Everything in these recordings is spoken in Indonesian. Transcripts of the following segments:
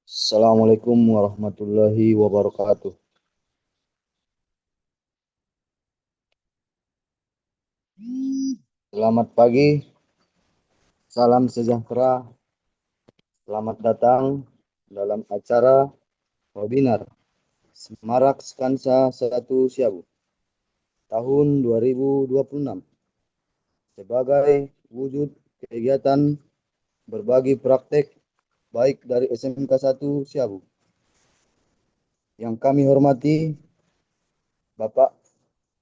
Assalamualaikum warahmatullahi wabarakatuh. Selamat pagi, salam sejahtera. Selamat datang dalam acara webinar Semarak Skansa 1 Siabu tahun 2026 sebagai wujud kegiatan berbagi praktek baik dari SMK 1 Siabu. Yang kami hormati Bapak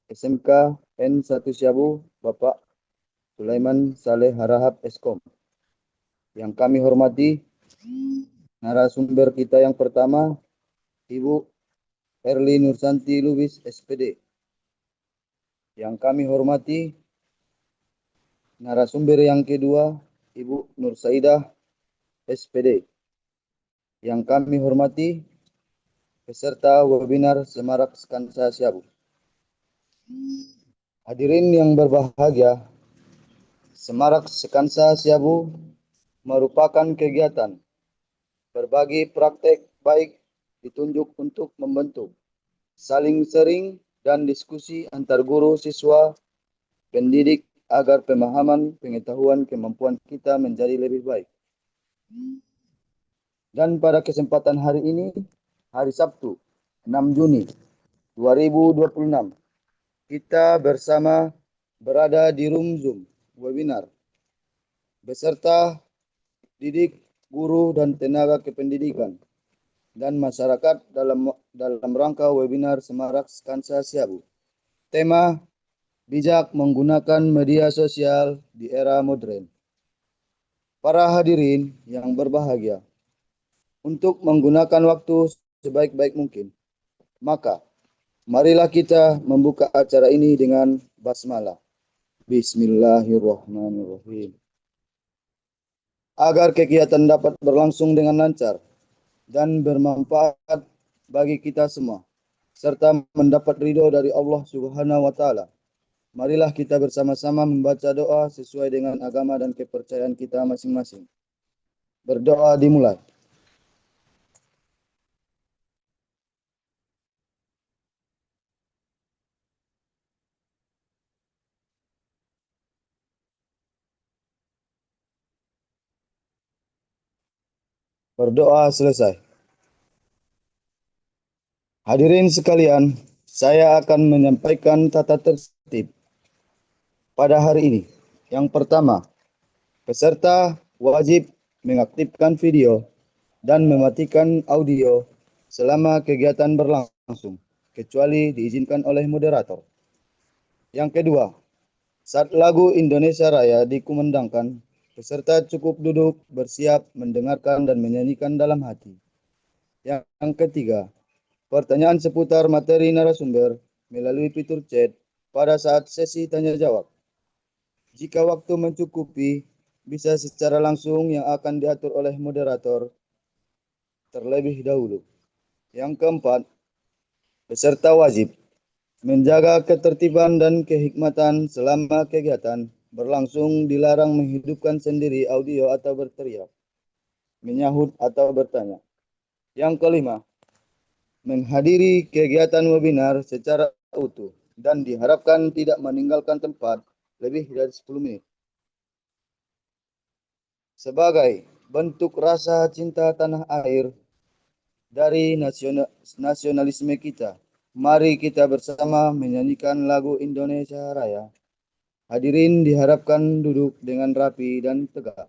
SMK N1 Siabu, Bapak Sulaiman Saleh Harahap Eskom. Yang kami hormati narasumber kita yang pertama, Ibu Erli Nursanti Lubis, SPD. Yang kami hormati narasumber yang kedua, Ibu Nur Saidah, SPD. Yang kami hormati peserta webinar Semarak Skansa Siabu. Hadirin yang berbahagia, Semarak Skansa Siabu merupakan kegiatan berbagi praktek baik ditunjuk untuk membentuk saling sharing dan diskusi antar guru, siswa, pendidik agar pemahaman, pengetahuan, kemampuan kita menjadi lebih baik. Dan pada kesempatan hari ini, hari Sabtu, 6 Juni 2026, kita bersama berada di room Zoom webinar beserta didik, guru, dan tenaga kependidikan dan masyarakat dalam rangka webinar Semarak Skansa Siabu. Tema bijak menggunakan media sosial di era modern. Para hadirin yang berbahagia, untuk menggunakan waktu sebaik-baik mungkin, maka marilah kita membuka acara ini dengan basmalah. Bismillahirrahmanirrahim. Agar kegiatan dapat berlangsung dengan lancar dan bermanfaat bagi kita semua, serta mendapat ridho dari Allah Subhanahu wa Ta'ala, marilah kita bersama-sama membaca doa sesuai dengan agama dan kepercayaan kita masing-masing. Berdoa dimulai. Berdoa selesai. Hadirin sekalian, saya akan menyampaikan tata tertib pada hari ini. Yang pertama, peserta wajib mengaktifkan video dan mematikan audio selama kegiatan berlangsung, kecuali diizinkan oleh moderator. Yang kedua, saat lagu Indonesia Raya dikumandangkan, peserta cukup duduk bersiap mendengarkan dan menyanyikan dalam hati. Yang ketiga, pertanyaan seputar materi narasumber melalui fitur chat pada saat sesi tanya jawab. Jika waktu mencukupi, bisa secara langsung yang akan diatur oleh moderator terlebih dahulu. Yang keempat, peserta wajib menjaga ketertiban dan kehikmatan selama kegiatan berlangsung, dilarang menghidupkan sendiri audio atau berteriak, menyahut atau bertanya. Yang kelima, menghadiri kegiatan webinar secara utuh dan diharapkan tidak meninggalkan tempat lebih dari 10 menit. Sebagai bentuk rasa cinta tanah air dari nasionalisme kita, mari kita bersama menyanyikan lagu Indonesia Raya. Hadirin diharapkan duduk dengan rapi dan tegak.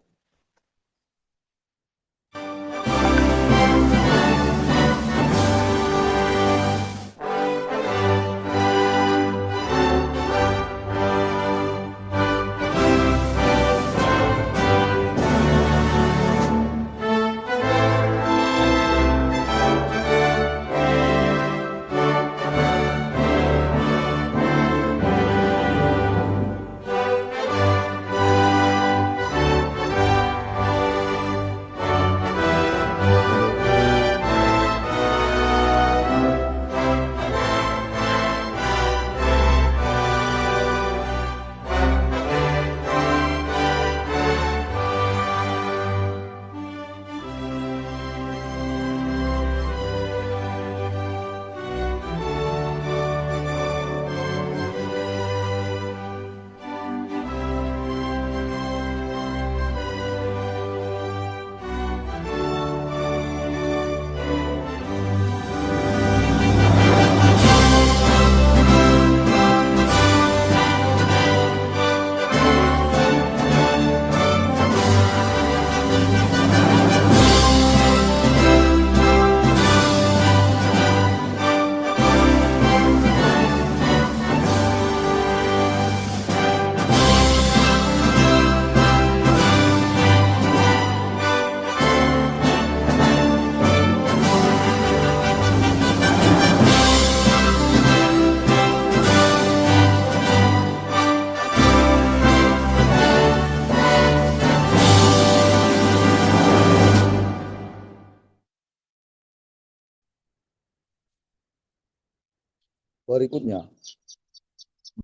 Berikutnya,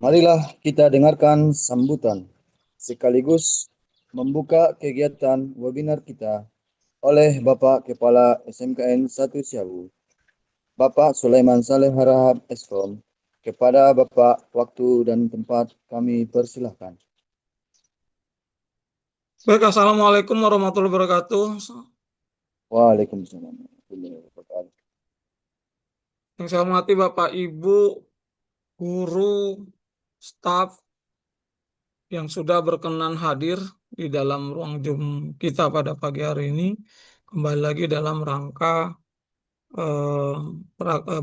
marilah kita dengarkan sambutan sekaligus membuka kegiatan webinar kita oleh Bapak Kepala SMKN 1 Siabu, Bapak Sulaiman Saleh Harahap Eskom. Kepada Bapak, waktu dan tempat kami persilahkan. Baik, Assalamualaikum warahmatullahi wabarakatuh. Waalaikumsalam warahmatullahi wabarakatuh. Yang saya hormati Bapak, Ibu, guru, staf yang sudah berkenan hadir di dalam ruang Zoom kita pada pagi hari ini. Kembali lagi dalam rangka eh,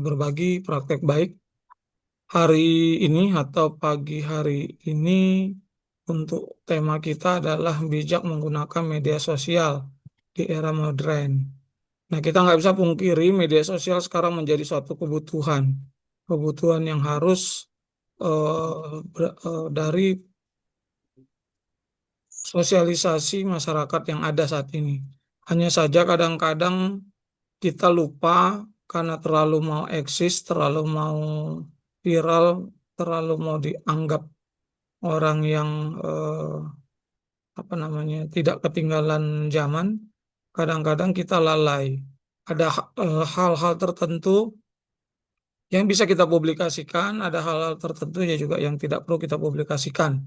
berbagi praktek baik hari ini atau pagi hari ini. Untuk tema kita adalah bijak menggunakan media sosial di era modern. Nah, kita nggak bisa pungkiri media sosial sekarang menjadi suatu kebutuhan. Kebutuhan yang harus dari sosialisasi masyarakat yang ada saat ini. Hanya saja kadang-kadang kita lupa karena terlalu mau eksis, terlalu mau viral, terlalu mau dianggap orang yang apa namanya tidak ketinggalan zaman. Kadang-kadang kita lalai. Ada hal-hal tertentu yang bisa kita publikasikan, ada hal-hal tertentu ya juga yang tidak perlu kita publikasikan.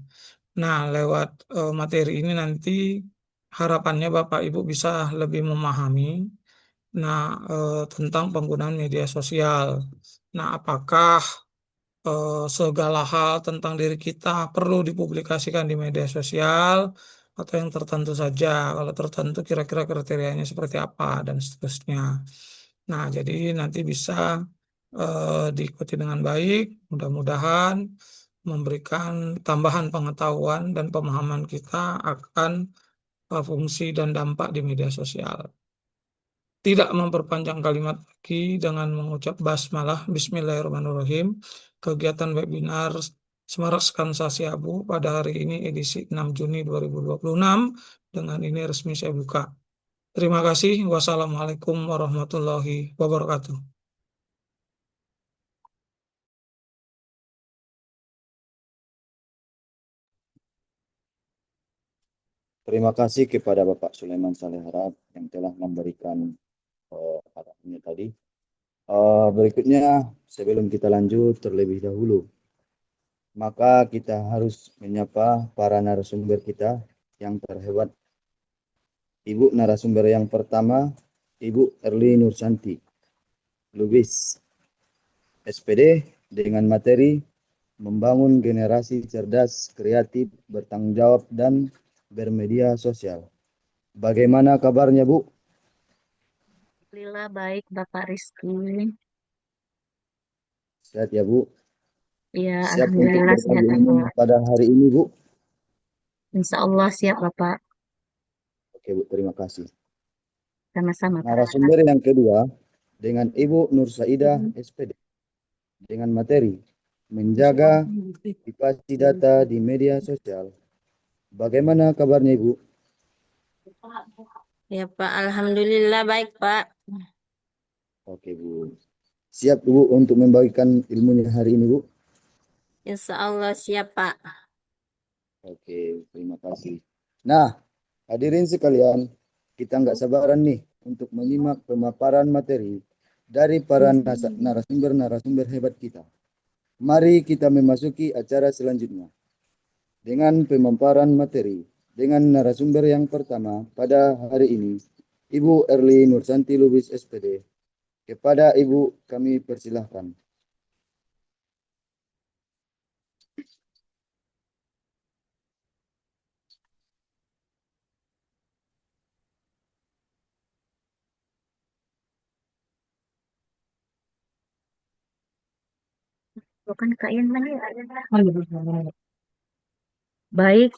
Nah, lewat materi ini nanti harapannya Bapak Ibu bisa lebih memahami nah tentang penggunaan media sosial. Nah, apakah segala hal tentang diri kita perlu dipublikasikan di media sosial atau yang tertentu saja? Kalau tertentu kira-kira kriterianya seperti apa dan seterusnya. Nah, jadi nanti bisa diikuti dengan baik, mudah-mudahan memberikan tambahan pengetahuan dan pemahaman kita akan fungsi dan dampak di media sosial. Tidak memperpanjang kalimat lagi dengan mengucap basmalah, Bismillahirrahmanirrahim. Kegiatan webinar Semarak Skansa Abu pada hari ini edisi 6 Juni 2026 dengan ini resmi saya buka. Terima kasih. Wassalamualaikum warahmatullahi wabarakatuh. Terima kasih kepada Bapak Sulaiman Saleh Harahap yang telah memberikan arahannya tadi. Berikutnya, sebelum kita lanjut terlebih dahulu, maka kita harus menyapa para narasumber kita yang terhebat. Ibu narasumber yang pertama, Ibu Erli Nursanti, Lubis, SPD dengan materi membangun generasi cerdas, kreatif, bertanggung jawab, dan bermedia sosial. Bagaimana kabarnya, Bu? Alhamdulillah baik Bapak Rizky. Sehat ya, Bu? Ya, Siap untuk Alhamdulillah sehat berbagi ilmu Bapak. pada hari ini, Bu? Insya Allah siap Bapak. Oke, Bu, terima kasih. Sama-sama Pak. Narasumber yang kedua dengan Ibu Nur Saidah, SPD, dengan materi menjaga privasi data di media sosial. Bagaimana kabarnya, Ibu? Ya Pak, Alhamdulillah baik Pak. Oke, Bu. Siap, Bu, untuk membagikan ilmunya hari ini, Bu? Insya Allah siap Pak. Oke, terima kasih. Nah, hadirin sekalian, kita nggak sabaran nih untuk menyimak pemaparan materi dari para narasumber-narasumber hebat kita. Mari kita memasuki acara selanjutnya dengan pemaparan materi dengan narasumber yang pertama pada hari ini, Ibu Erli Nursanti Lubis SPD. Kepada Ibu kami persilahkan. Bukan Kak Ian mana ya? Baik.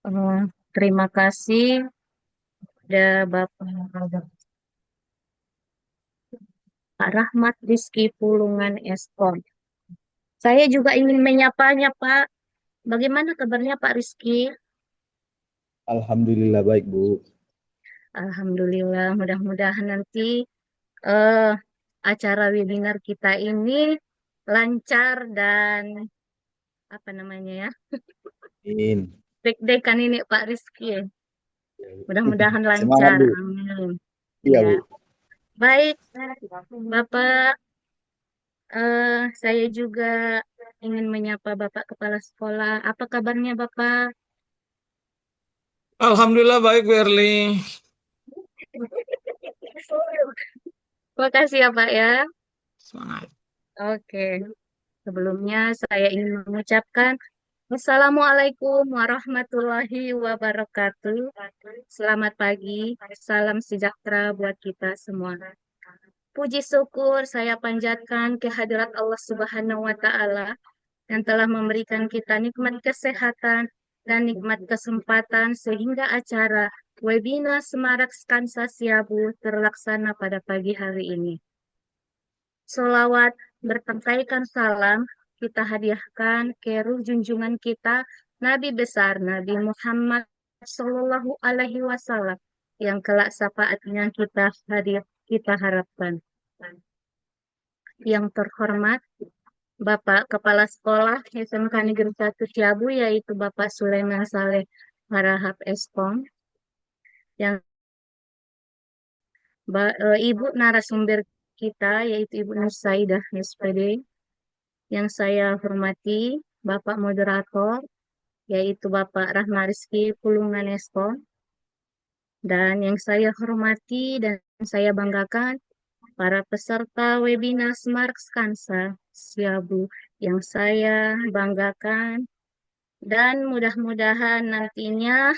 Eh, terima kasih kepada Bapak Rahmat Rizky Pulungan Eskom. Saya juga ingin menyapanya Pak. Bagaimana kabarnya Pak Rizky? Alhamdulillah baik, Bu. Alhamdulillah, mudah-mudahan nanti eh, acara webinar kita ini lancar dan apa namanya ya, Amin. deg-degan ini Pak Rizky. Mudah-mudahan Semangat, lancar. Bu. Amin. Iya, Ya, Bu. baik, Bapak. Saya juga ingin menyapa Bapak Kepala Sekolah. Apa kabarnya Bapak? Alhamdulillah baik, Bu Erli. Terima kasih ya Pak ya. Semangat. Oke, sebelumnya saya ingin mengucapkan Assalamualaikum warahmatullahi wabarakatuh. Selamat pagi, salam sejahtera buat kita semua. Puji syukur saya panjatkan kehadirat Allah Subhanahu wa Ta'ala yang telah memberikan kita nikmat kesehatan dan nikmat kesempatan sehingga acara webinar Semarak Skansa Siabu terlaksana pada pagi hari ini. Solawat berpangkaikan salam kita hadiahkan ke ruh junjungan kita Nabi besar Nabi Muhammad Sallallahu Alaihi Wasallam yang kelak syafaatnya kita harapkan. Yang terhormat Bapak Kepala Sekolah SMK Negeri 1 Ciabu yaitu Bapak Sulaiman Saleh Harahap Eskom, yang Ibu narasumber kita yaitu Ibu Nursaidah SPD, yang saya hormati Bapak Moderator yaitu Bapak Rahma Rizky Pulungan Eskom, dan yang saya hormati dan saya banggakan para peserta webinar Smart Skansa Siabu yang saya banggakan, dan mudah-mudahan nantinya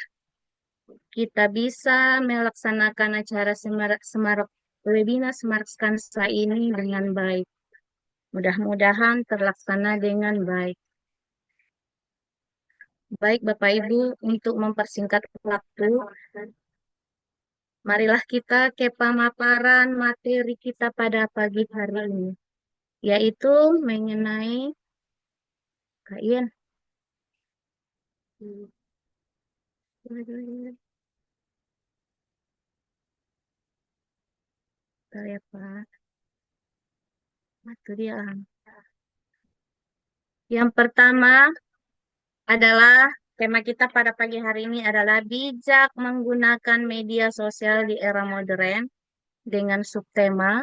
kita bisa melaksanakan acara Semarak webinar Smart Skansa ini dengan baik. Mudah-mudahan terlaksana dengan baik. Baik Bapak Ibu, untuk mempersingkat waktu, marilah kita ke pemaparan materi kita pada pagi hari ini, yaitu mengenai Kak Ian. Bentar ya Pak. Itu dia. Yang pertama adalah tema kita pada pagi hari ini adalah bijak menggunakan media sosial di era modern dengan subtema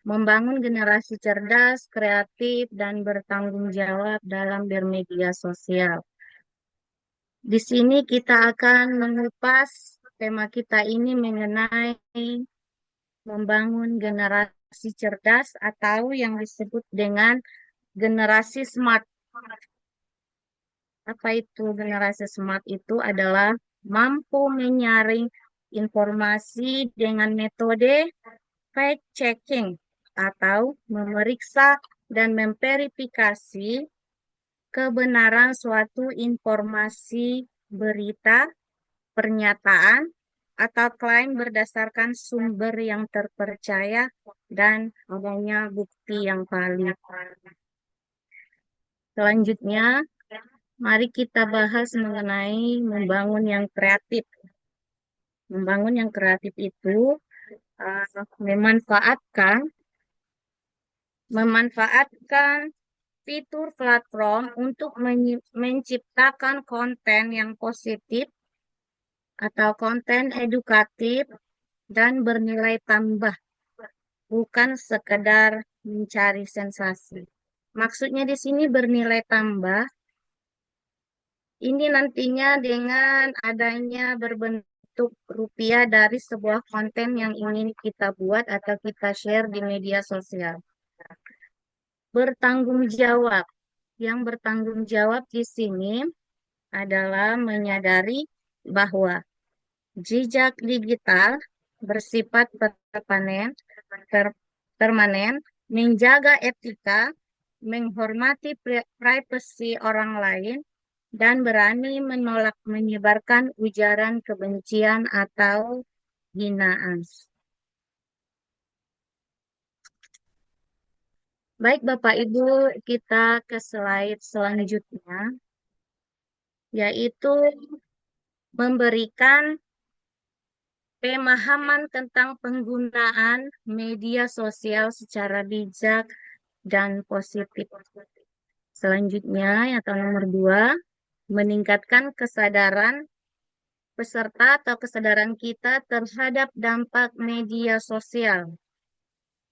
membangun generasi cerdas, kreatif, dan bertanggung jawab dalam bermedia sosial. Di sini kita akan mengupas tema kita ini mengenai membangun generasi cerdas atau yang disebut dengan generasi smart. Apa itu generasi smart? Itu adalah mampu menyaring informasi dengan metode fact checking atau memeriksa dan memverifikasi kebenaran suatu informasi, berita, pernyataan, atau klaim berdasarkan sumber yang terpercaya dan adanya bukti yang valid. Selanjutnya, mari kita bahas mengenai membangun yang kreatif. Membangun yang kreatif itu memanfaatkan fitur platform untuk menciptakan konten yang positif atau konten edukatif dan bernilai tambah, bukan sekedar mencari sensasi. Maksudnya di sini bernilai tambah, ini nantinya dengan adanya berbentuk rupiah dari sebuah konten yang ingin kita buat atau kita share di media sosial. Bertanggung jawab. Yang bertanggung jawab di sini adalah menyadari bahwa jejak digital bersifat permanen, menjaga etika, menghormati privasi orang lain, dan berani menolak menyebarkan ujaran kebencian atau hinaan. Baik Bapak Ibu, kita ke slide selanjutnya, yaitu memberikan pemahaman tentang penggunaan media sosial secara bijak dan positif. Selanjutnya, atau nomor 2, meningkatkan kesadaran peserta atau kesadaran kita terhadap dampak media sosial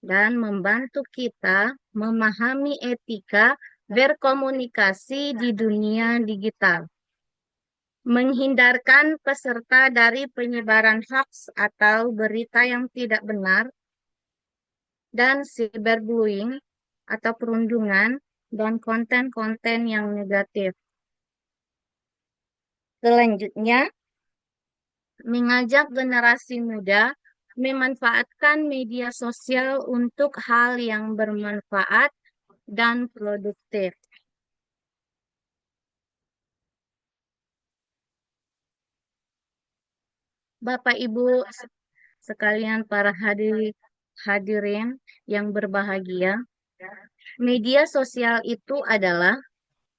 dan membantu kita memahami etika berkomunikasi di dunia digital. Menghindarkan peserta dari penyebaran hoax atau berita yang tidak benar dan cyberbullying atau perundungan dan konten-konten yang negatif. Selanjutnya, mengajak generasi muda memanfaatkan media sosial untuk hal yang bermanfaat dan produktif. Bapak Ibu sekalian, para hadirin yang berbahagia, media sosial itu adalah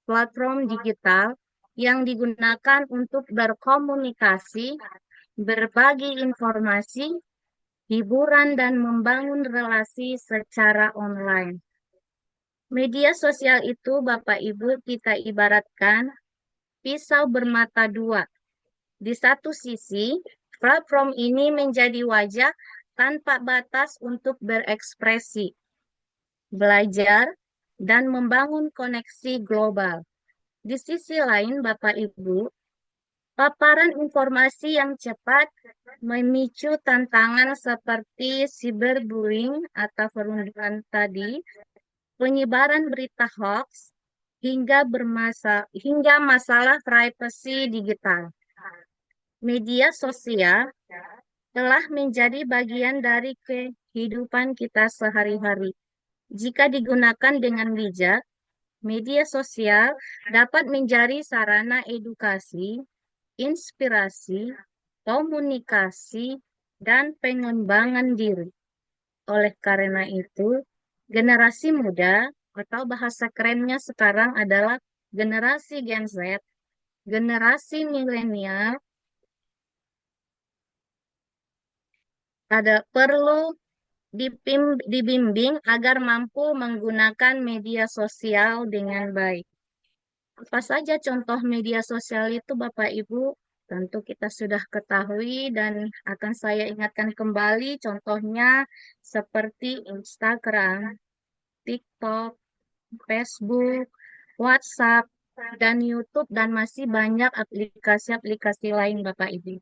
platform digital yang digunakan untuk berkomunikasi, berbagi informasi, hiburan, dan membangun relasi secara online. Media sosial itu, Bapak Ibu, kita ibaratkan pisau bermata dua. Di satu sisi, platform ini menjadi wajah tanpa batas untuk berekspresi, belajar, dan membangun koneksi global. Di sisi lain, Bapak Ibu, paparan informasi yang cepat memicu tantangan seperti cyberbullying atau perundungan tadi, penyebaran berita hoax, hingga masalah privasi digital. Media sosial telah menjadi bagian dari kehidupan kita sehari-hari. Jika digunakan dengan bijak, media sosial dapat menjadi sarana edukasi, inspirasi, komunikasi, dan pengembangan diri. Oleh karena itu, generasi muda atau bahasa kerennya sekarang adalah generasi Gen Z, generasi milenial, perlu dibimbing agar mampu menggunakan media sosial dengan baik. Apa saja contoh media sosial itu, Bapak Ibu? Tentu kita sudah ketahui dan akan saya ingatkan kembali contohnya seperti Instagram, TikTok, Facebook, WhatsApp, dan YouTube, dan masih banyak aplikasi-aplikasi lain, Bapak Ibu.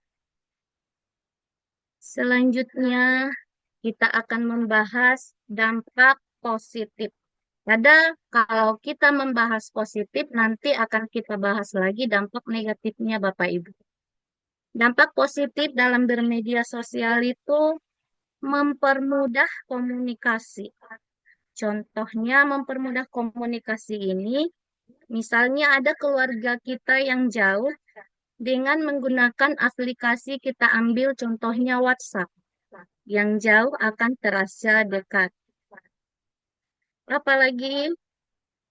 Selanjutnya, kita akan membahas dampak positif. Kalau kita membahas positif, nanti akan kita bahas lagi dampak negatifnya, Bapak Ibu. Dampak positif dalam bermedia sosial itu mempermudah komunikasi. Contohnya mempermudah komunikasi ini, misalnya ada keluarga kita yang jauh, dengan menggunakan aplikasi kita ambil contohnya WhatsApp. Yang jauh akan terasa dekat. Apalagi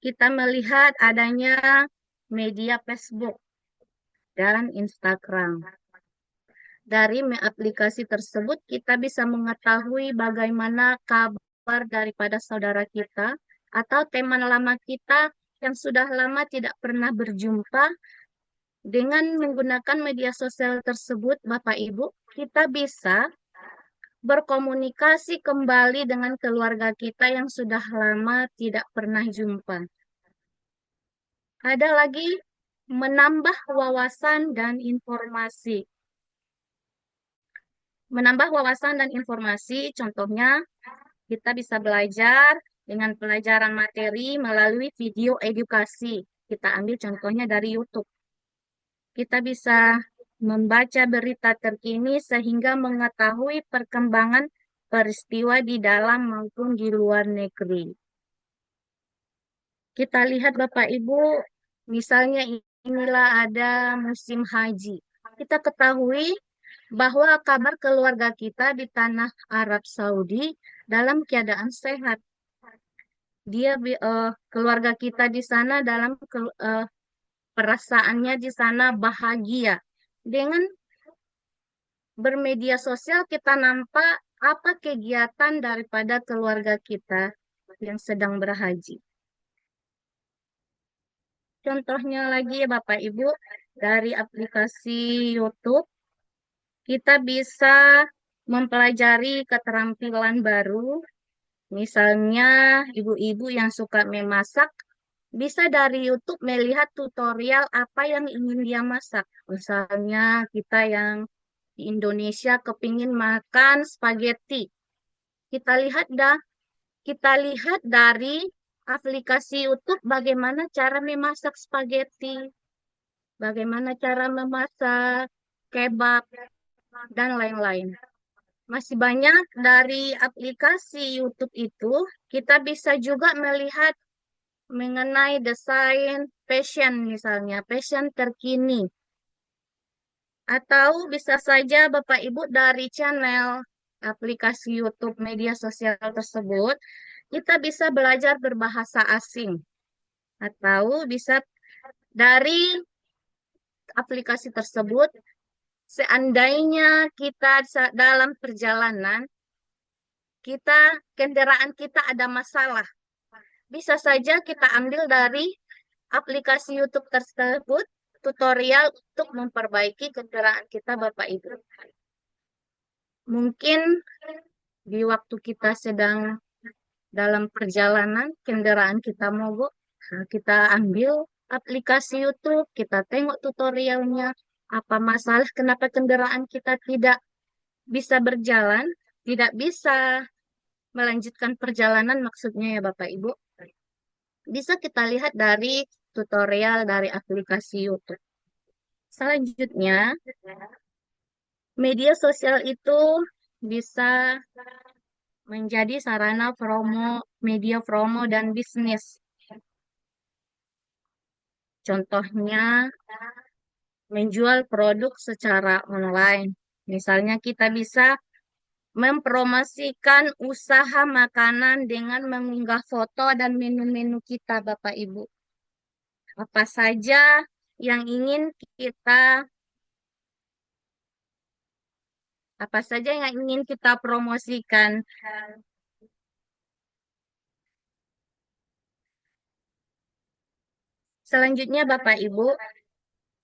kita melihat adanya media Facebook dan Instagram. Dari aplikasi tersebut kita bisa mengetahui bagaimana kabar daripada saudara kita atau teman lama kita yang sudah lama tidak pernah berjumpa. Dengan menggunakan media sosial tersebut, Bapak Ibu, kita bisa berkomunikasi kembali dengan keluarga kita yang sudah lama tidak pernah jumpa. Ada lagi menambah wawasan dan informasi. Menambah wawasan dan informasi, contohnya kita bisa belajar dengan pelajaran materi melalui video edukasi. Kita ambil contohnya dari YouTube. Kita bisa membaca berita terkini sehingga mengetahui perkembangan peristiwa di dalam maupun di luar negeri. Kita lihat Bapak Ibu, misalnya inilah ada musim haji. Kita ketahui bahwa kabar keluarga kita di tanah Arab Saudi dalam keadaan sehat. Keluarga kita di sana dalam perasaannya di sana bahagia. Dengan bermedia sosial kita nampak apa kegiatan daripada keluarga kita. yang sedang berhaji. Contohnya lagi ya Bapak Ibu, dari aplikasi YouTube, kita bisa mempelajari keterampilan baru. Misalnya ibu-ibu yang suka memasak, bisa dari YouTube melihat tutorial apa yang ingin dia masak. Misalnya kita yang di Indonesia kepingin makan spaghetti. Kita lihat kita lihat dari aplikasi YouTube bagaimana cara memasak spaghetti, bagaimana cara memasak kebab, dan lain-lain. Masih banyak dari aplikasi YouTube itu, kita bisa juga melihat mengenai desain fashion misalnya, fashion terkini. Atau bisa saja Bapak Ibu dari channel aplikasi YouTube media sosial tersebut, kita bisa belajar berbahasa asing. Atau bisa dari aplikasi tersebut, seandainya kita dalam perjalanan, kendaraan kita ada masalah. Bisa saja kita ambil dari aplikasi YouTube tersebut tutorial untuk memperbaiki kendaraan kita Bapak Ibu. Mungkin di waktu kita sedang dalam perjalanan, kendaraan kita mogok, nah, kita ambil aplikasi YouTube, kita tengok tutorialnya, apa masalah, kenapa kendaraan kita tidak bisa berjalan, tidak bisa melanjutkan perjalanan maksudnya ya Bapak Ibu. Bisa kita lihat dari tutorial dari aplikasi YouTube. Selanjutnya, media sosial itu bisa menjadi sarana media promo dan bisnis. Contohnya, menjual produk secara online. Misalnya kita bisa mempromosikan usaha makanan dengan mengunggah foto dan menu-menu kita, Bapak Ibu. Apa saja yang ingin kita promosikan. Selanjutnya Bapak Ibu,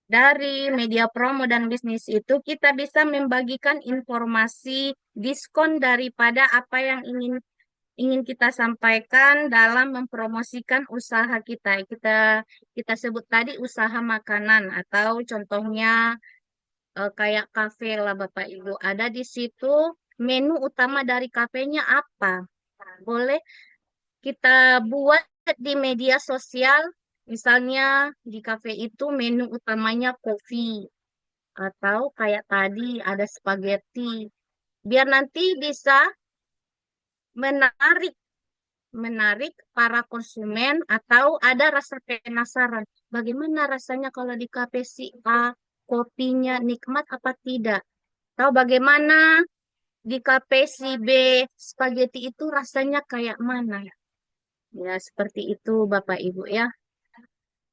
dari media promo dan bisnis itu kita bisa membagikan informasi diskon daripada apa yang ingin kita sampaikan dalam mempromosikan usaha kita. Kita sebut tadi usaha makanan atau contohnya kayak kafe lah Bapak Ibu. Ada di situ menu utama dari kafenya apa. Boleh kita buat di media sosial, misalnya di kafe itu menu utamanya kopi atau kayak tadi ada spaghetti. Biar nanti bisa menarik menarik para konsumen atau ada rasa penasaran. Bagaimana rasanya kalau di kafe si A kopinya nikmat apa tidak? Tahu bagaimana di kafe si B spaghetti itu rasanya kayak mana? Ya, seperti itu Bapak Ibu ya.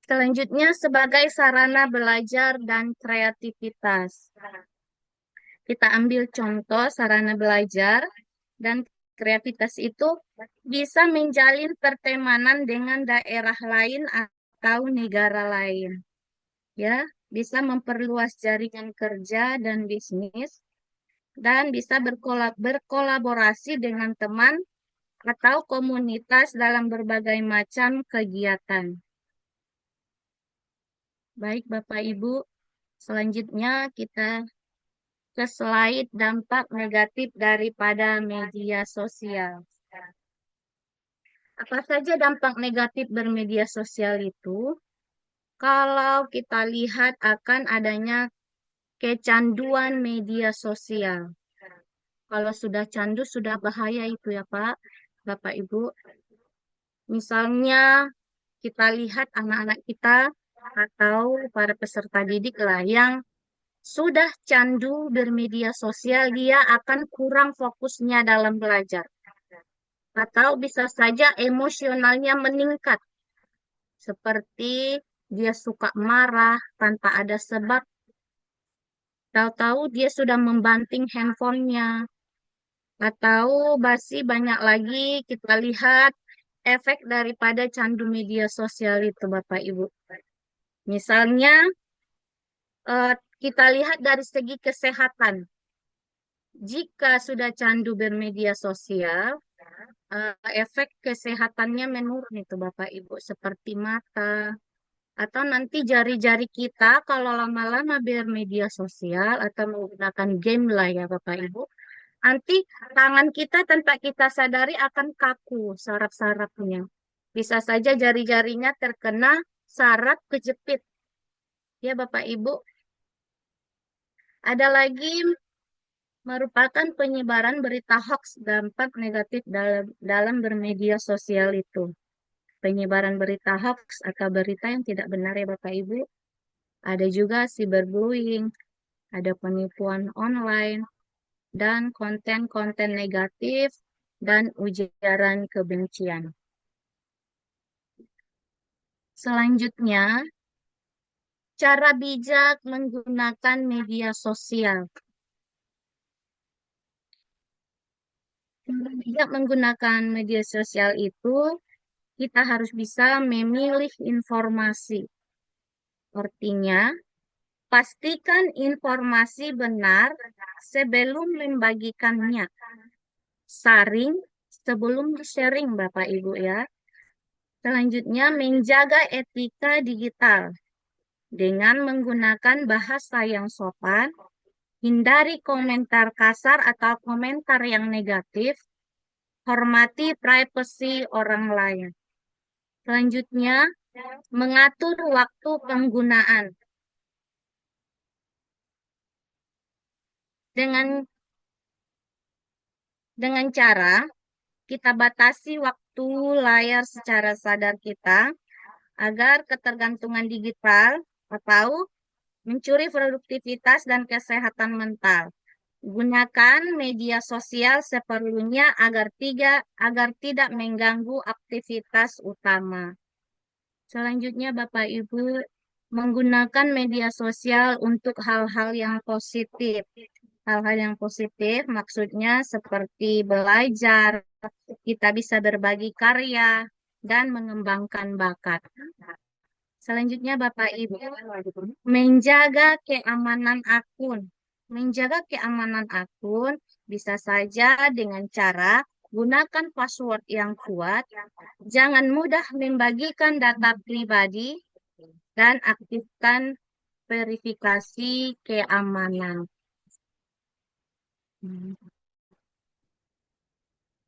Selanjutnya sebagai sarana belajar dan kreativitas. Kita ambil contoh sarana belajar dan kreativitas itu bisa menjalin pertemanan dengan daerah lain atau negara lain. Ya, bisa memperluas jaringan kerja dan bisnis dan bisa berkolaborasi dengan teman atau komunitas dalam berbagai macam kegiatan. Baik Bapak Ibu, selanjutnya kita ke slide dampak negatif daripada media sosial. Apa saja dampak negatif bermedia sosial itu? Kalau kita lihat akan adanya kecanduan media sosial. Kalau sudah candu, sudah bahaya itu ya Pak, Bapak Ibu. Misalnya kita lihat anak-anak kita atau para peserta didik lah yang sudah candu bermedia sosial, dia akan kurang fokusnya dalam belajar. Atau bisa saja emosionalnya meningkat. Seperti dia suka marah tanpa ada sebab. Tahu-tahu dia sudah membanting handphonenya. Atau masih banyak lagi kita lihat efek daripada candu media sosial itu, Bapak Ibu. Misalnya, kita lihat dari segi kesehatan. Jika sudah candu bermedia sosial, efek kesehatannya menurun itu Bapak Ibu, seperti mata, atau nanti jari-jari kita kalau lama-lama bermedia sosial atau menggunakan game lah ya Bapak Ibu, nanti tangan kita tanpa kita sadari akan kaku saraf-sarafnya. Bisa saja jari-jarinya terkena saraf kejepit. Ya Bapak Ibu, ada lagi merupakan penyebaran berita hoax dampak negatif dalam bermedia sosial itu. Penyebaran berita hoax atau berita yang tidak benar ya Bapak Ibu. Ada juga cyberbullying, ada penipuan online, dan konten-konten negatif dan ujaran kebencian. Selanjutnya, cara bijak menggunakan media sosial. Cara bijak menggunakan media sosial itu, kita harus bisa memilih informasi. Artinya, pastikan informasi benar sebelum membagikannya. Saring sebelum di-sharing, Bapak Ibu ya. Selanjutnya, menjaga etika digital dengan menggunakan bahasa yang sopan, hindari komentar kasar atau komentar yang negatif, hormati privasi orang lain. Selanjutnya, mengatur waktu penggunaan. Dengan cara kita batasi waktu layar secara sadar kita agar ketergantungan digital atau mencuri produktivitas dan kesehatan mental. Gunakan media sosial seperlunya agar tidak mengganggu aktivitas utama. Selanjutnya Bapak Ibu, menggunakan media sosial untuk hal-hal yang positif. Hal-hal yang positif maksudnya seperti belajar, kita bisa berbagi karya, dan mengembangkan bakat. Selanjutnya Bapak Ibu, menjaga keamanan akun. Menjaga keamanan akun bisa saja dengan cara gunakan password yang kuat, jangan mudah membagikan data pribadi, dan aktifkan verifikasi keamanan.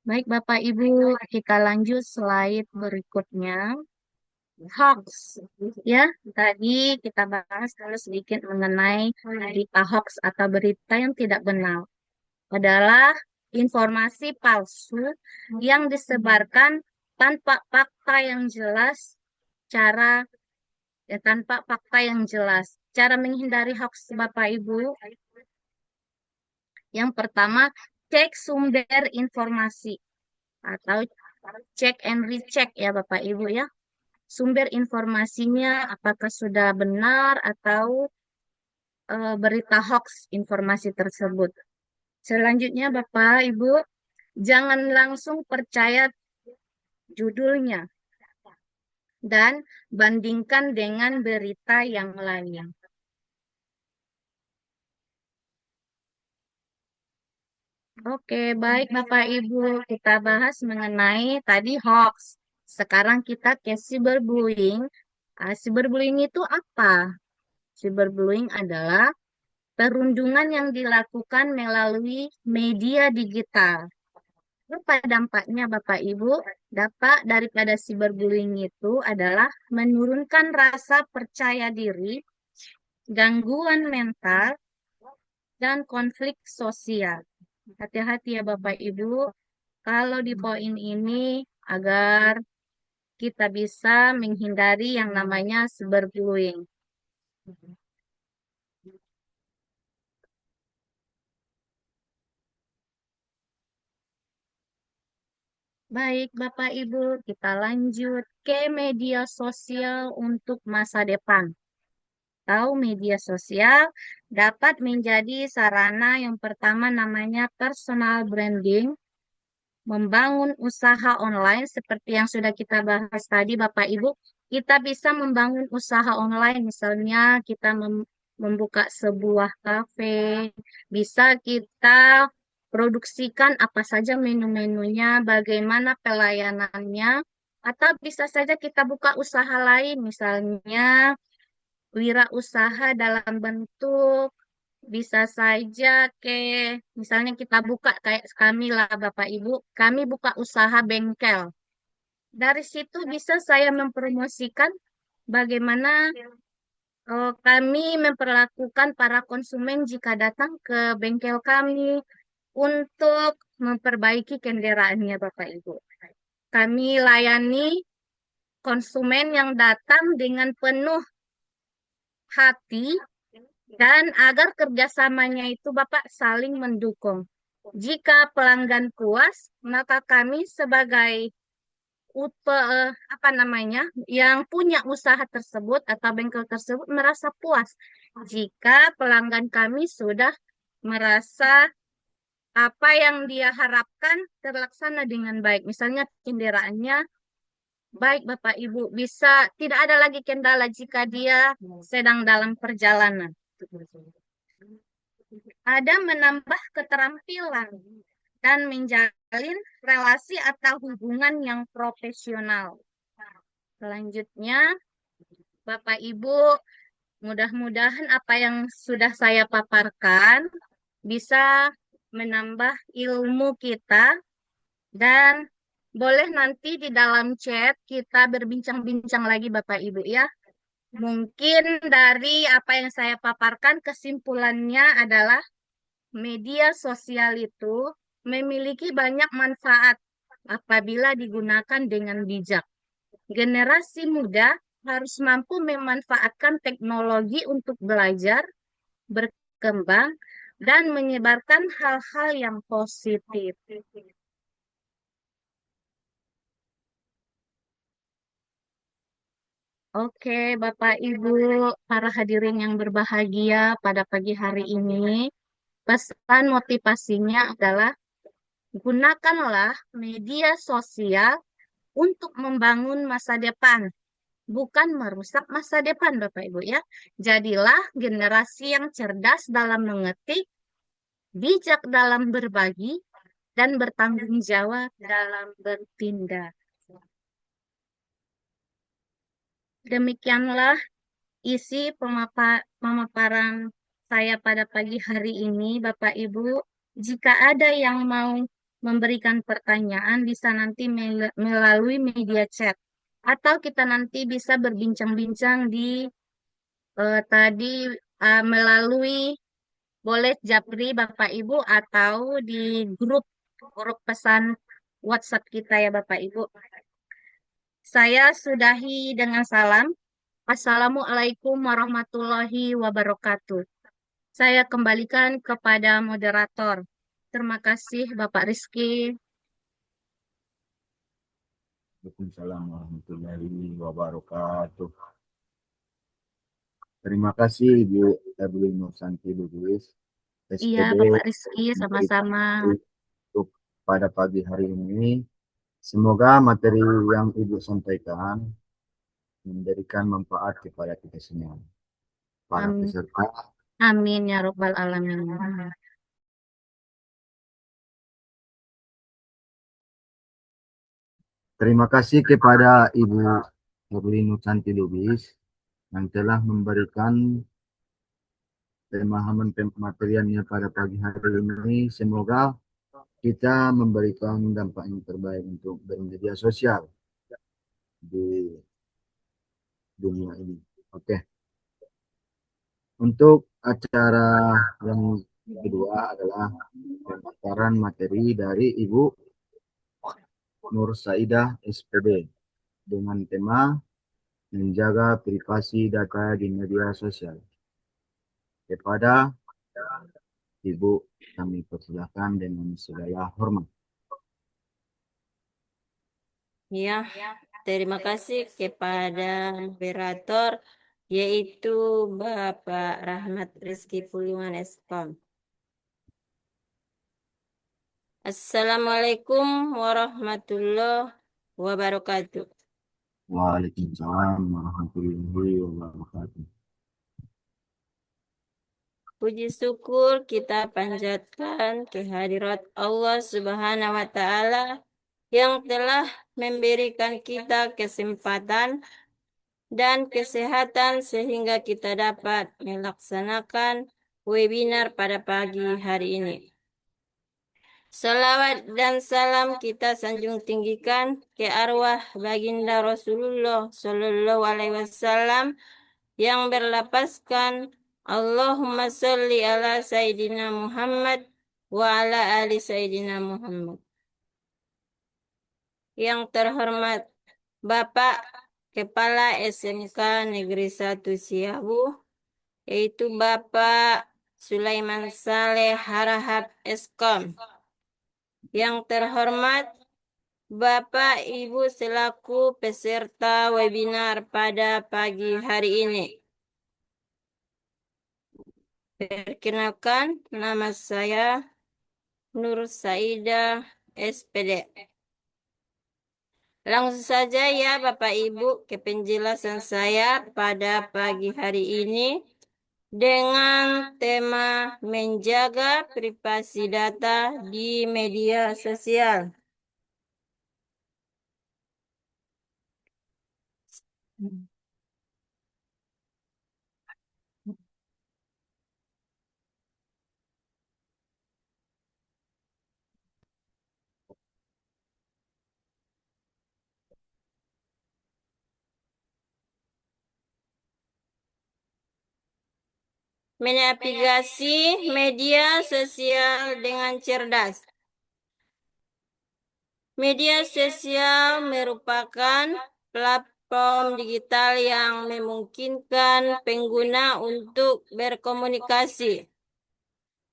Baik Bapak Ibu, kita lanjut slide berikutnya. Hoax, ya tadi kita bahas dulu sedikit mengenai berita hoax atau berita yang tidak benar. Adalah informasi palsu yang disebarkan tanpa fakta yang jelas, tanpa fakta yang jelas. Cara menghindari hoax Bapak Ibu, yang pertama, cek sumber informasi atau cek and recheck ya Bapak Ibu ya. Sumber informasinya apakah sudah benar atau berita hoax informasi tersebut. Selanjutnya Bapak Ibu, jangan langsung percaya judulnya dan bandingkan dengan berita yang lain. Oke, baik Bapak Ibu, kita bahas mengenai tadi hoax. Sekarang kita ke cyberbullying. Cyberbullying itu apa? Cyberbullying adalah perundungan yang dilakukan melalui media digital. Apa dampaknya Bapak Ibu? Dampak daripada cyberbullying itu adalah menurunkan rasa percaya diri, gangguan mental, dan konflik sosial. Hati-hati ya Bapak Ibu, kalau di poin ini agar kita bisa menghindari yang namanya cyberbullying. Baik Bapak Ibu, kita lanjut ke media sosial untuk masa depan. Tahu media sosial dapat menjadi sarana yang pertama namanya personal branding, membangun usaha online seperti yang sudah kita bahas tadi, Bapak Ibu. Kita bisa membangun usaha online, misalnya kita membuka sebuah kafe, bisa kita produksikan apa saja menu-menunya, bagaimana pelayanannya, atau bisa saja kita buka usaha lain, misalnya wirausaha dalam bentuk bisa saja misalnya kita buka kayak kami lah Bapak Ibu, kami buka usaha bengkel. Dari situ bisa saya mempromosikan bagaimana kami memperlakukan para konsumen jika datang ke bengkel kami untuk memperbaiki kendaraannya Bapak Ibu. Kami layani konsumen yang datang dengan penuh hati dan agar kerjasamanya itu Bapak saling mendukung. Jika pelanggan puas, maka kami sebagai apa namanya yang punya usaha tersebut atau bengkel tersebut merasa puas jika pelanggan kami sudah merasa apa yang dia harapkan terlaksana dengan baik. Misalnya kendaraannya baik Bapak Ibu, bisa tidak ada lagi kendala jika dia sedang dalam perjalanan. Ada menambah keterampilan dan menjalin relasi atau hubungan yang profesional. Selanjutnya, Bapak Ibu, mudah-mudahan apa yang sudah saya paparkan bisa menambah ilmu kita dan boleh nanti di dalam chat kita berbincang-bincang lagi Bapak Ibu ya. Mungkin dari apa yang saya paparkan kesimpulannya adalah media sosial itu memiliki banyak manfaat apabila digunakan dengan bijak. Generasi muda harus mampu memanfaatkan teknologi untuk belajar, berkembang, dan menyebarkan hal-hal yang positif. Oke, Bapak Ibu, para hadirin yang berbahagia pada pagi hari ini, pesan motivasinya adalah gunakanlah media sosial untuk membangun masa depan, bukan merusak masa depan, Bapak Ibu ya. Jadilah generasi yang cerdas dalam mengetik, bijak dalam berbagi, dan bertanggung jawab dalam bertindak. Demikianlah isi pemaparan saya pada pagi hari ini, Bapak Ibu. Jika ada yang mau memberikan pertanyaan, bisa nanti melalui media chat. Atau kita nanti bisa berbincang-bincang di tadi melalui boleh Japri Bapak Ibu atau di grup grup pesan WhatsApp kita ya Bapak Ibu. Saya sudahi dengan salam. Assalamualaikum warahmatullahi wabarakatuh. Saya kembalikan kepada moderator. Terima kasih Bapak Rizky. Waalaikumsalam warahmatullahi wabarakatuh. Terima kasih Ibu Evelyn Nursanti Lubis, Iya SPD, Bapak Rizky, sama-sama. untuk pada pagi hari ini. Semoga materi yang Ibu sampaikan memberikan manfaat kepada kita semua, para Amin. peserta. Amin ya Rabbal Alamin. Terima kasih kepada Ibu Evelyn Nursanti Lubis yang telah memberikan pemahaman materiannya pada pagi hari ini. Semoga kita memberikan dampak yang terbaik untuk bermedia sosial di dunia ini. Oke. Untuk acara yang kedua adalah pemaparan materi dari Ibu Nur Saidah SPD dengan tema menjaga privasi data di media sosial. Kepada Ibu kami persilakan dengan segala hormat. Ya, terima kasih kepada moderator yaitu Bapak Rahmat Rizky Puliman Eskom. Assalamualaikum warahmatullahi wabarakatuh. Waalaikumsalam warahmatullahi wabarakatuh. Puji syukur kita panjatkan kehadirat Allah Subhanahu wa Ta'ala yang telah memberikan kita kesempatan dan kesehatan sehingga kita dapat melaksanakan webinar pada pagi hari ini. Salawat dan salam kita sanjung tinggikan ke arwah baginda Rasulullah Sallallahu Alaihi Wasallam yang berlapaskan Allahumma sholli ala Sayyidina Muhammad wa ala ali Sayyidina Muhammad. Yang terhormat Bapak Kepala SMK Negeri 1 Siabu, yaitu Bapak Sulaiman Saleh Harahap Eskom. Yang terhormat Bapak Ibu selaku peserta webinar pada pagi hari ini. Perkenalkan, nama saya Nur Saida SPD. Langsung saja ya Bapak Ibu ke penjelasan saya pada pagi hari ini dengan tema menjaga privasi data di media sosial. Menavigasi media sosial dengan cerdas. Media sosial merupakan platform digital yang memungkinkan pengguna untuk berkomunikasi,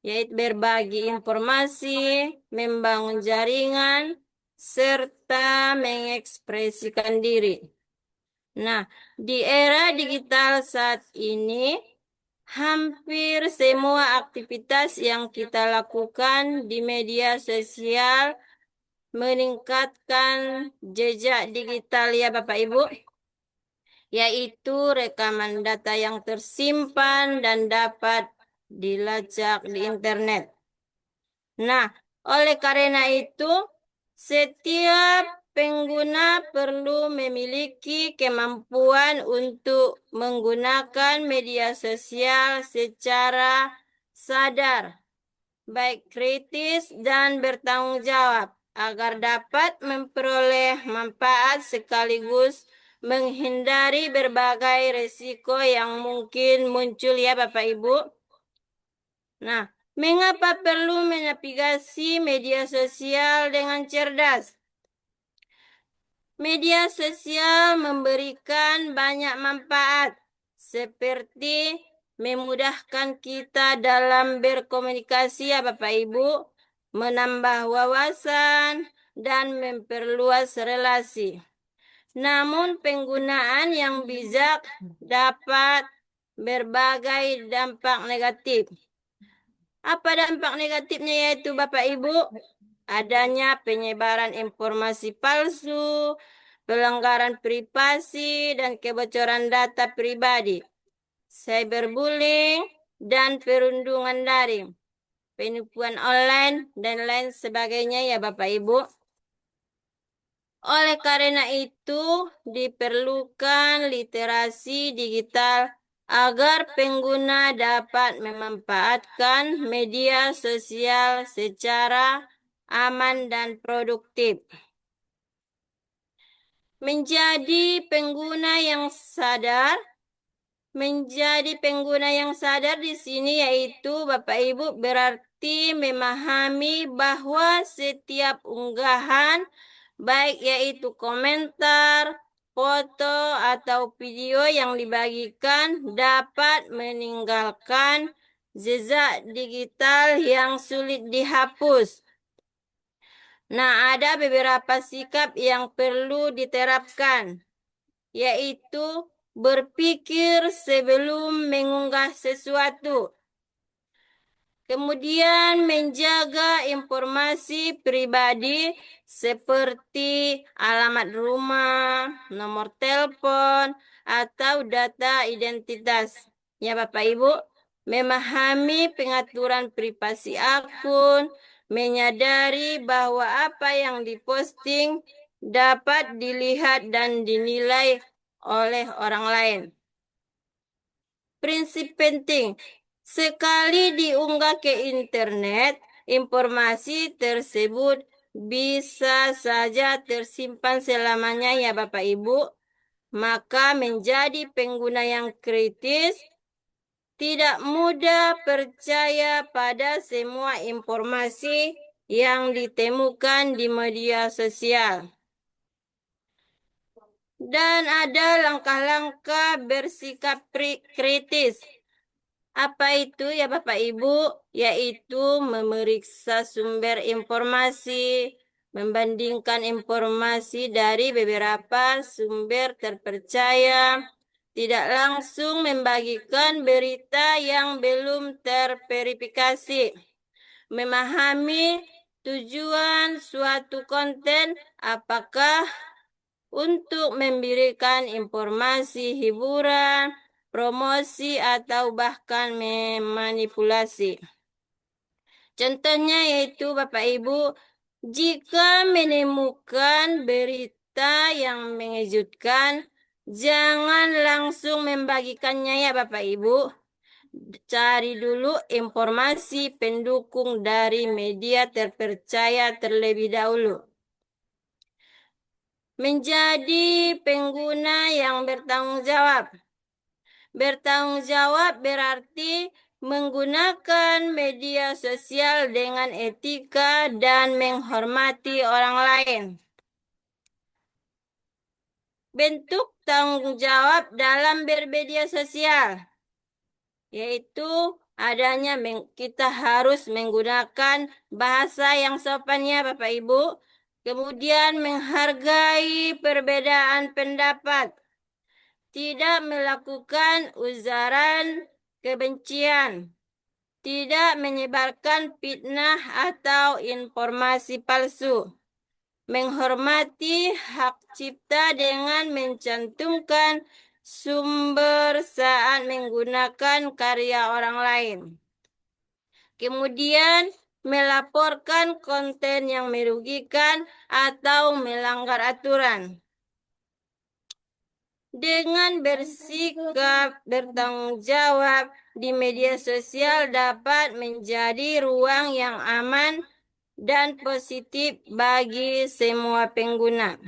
yaitu berbagi informasi, membangun jaringan, serta mengekspresikan diri. Nah, di era digital saat ini, hampir semua aktivitas yang kita lakukan di media sosial meningkatkan jejak digital ya Bapak Ibu, yaitu rekaman data yang tersimpan dan dapat dilacak di internet. Nah, oleh karena itu, setiap pengguna perlu memiliki kemampuan untuk menggunakan media sosial secara sadar, baik kritis dan bertanggung jawab, agar dapat memperoleh manfaat sekaligus menghindari berbagai risiko yang mungkin muncul ya Bapak Ibu. Nah, mengapa perlu menavigasi media sosial dengan cerdas? Media sosial memberikan banyak manfaat, seperti memudahkan kita dalam berkomunikasi ya Bapak Ibu, menambah wawasan, dan memperluas relasi. Namun penggunaan yang bijak dapat berbagai dampak negatif. Apa dampak negatifnya yaitu Bapak Ibu? Adanya penyebaran informasi palsu, pelanggaran privasi dan kebocoran data pribadi, cyberbullying dan perundungan daring, penipuan online dan lain sebagainya ya Bapak Ibu. Oleh karena itu, diperlukan literasi digital agar pengguna dapat memanfaatkan media sosial secara aman dan produktif. Menjadi pengguna yang sadar di sini yaitu Bapak Ibu berarti memahami bahwa setiap unggahan, baik yaitu komentar, foto, atau video yang dibagikan dapat meninggalkan jejak digital yang sulit dihapus. Nah, ada beberapa sikap yang perlu diterapkan, yaitu berpikir sebelum mengunggah sesuatu. Kemudian menjaga informasi pribadi seperti alamat rumah, nomor telepon, atau data identitas. Ya Bapak Ibu, memahami pengaturan privasi akun, menyadari bahwa apa yang diposting dapat dilihat dan dinilai oleh orang lain. Prinsip penting, sekali diunggah ke internet, informasi tersebut bisa saja tersimpan selamanya ya Bapak Ibu. Maka menjadi pengguna yang kritis, tidak mudah percaya pada semua informasi yang ditemukan di media sosial. Dan ada langkah-langkah bersikap kritis. Apa itu ya Bapak Ibu? Yaitu memeriksa sumber informasi, membandingkan informasi dari beberapa sumber terpercaya, tidak langsung membagikan berita yang belum terverifikasi, memahami tujuan suatu konten, apakah untuk memberikan informasi hiburan, promosi, atau bahkan memanipulasi. Contohnya yaitu Bapak Ibu, jika menemukan berita yang mengejutkan, jangan langsung membagikannya ya Bapak Ibu. Cari dulu informasi pendukung dari media terpercaya terlebih dahulu. Menjadi pengguna yang bertanggung jawab. Bertanggung jawab berarti menggunakan media sosial dengan etika dan menghormati orang lain. Bentuk tanggung jawab dalam bermedia sosial, yaitu adanya kita harus menggunakan bahasa yang sopan ya Bapak Ibu. Kemudian menghargai perbedaan pendapat. Tidak melakukan ujaran kebencian. Tidak menyebarkan fitnah atau informasi palsu. Menghormati hak cipta dengan mencantumkan sumber saat menggunakan karya orang lain. Kemudian melaporkan konten yang merugikan atau melanggar aturan. Dengan bersikap bertanggung jawab di media sosial dapat menjadi ruang yang aman dan positif bagi semua pengguna.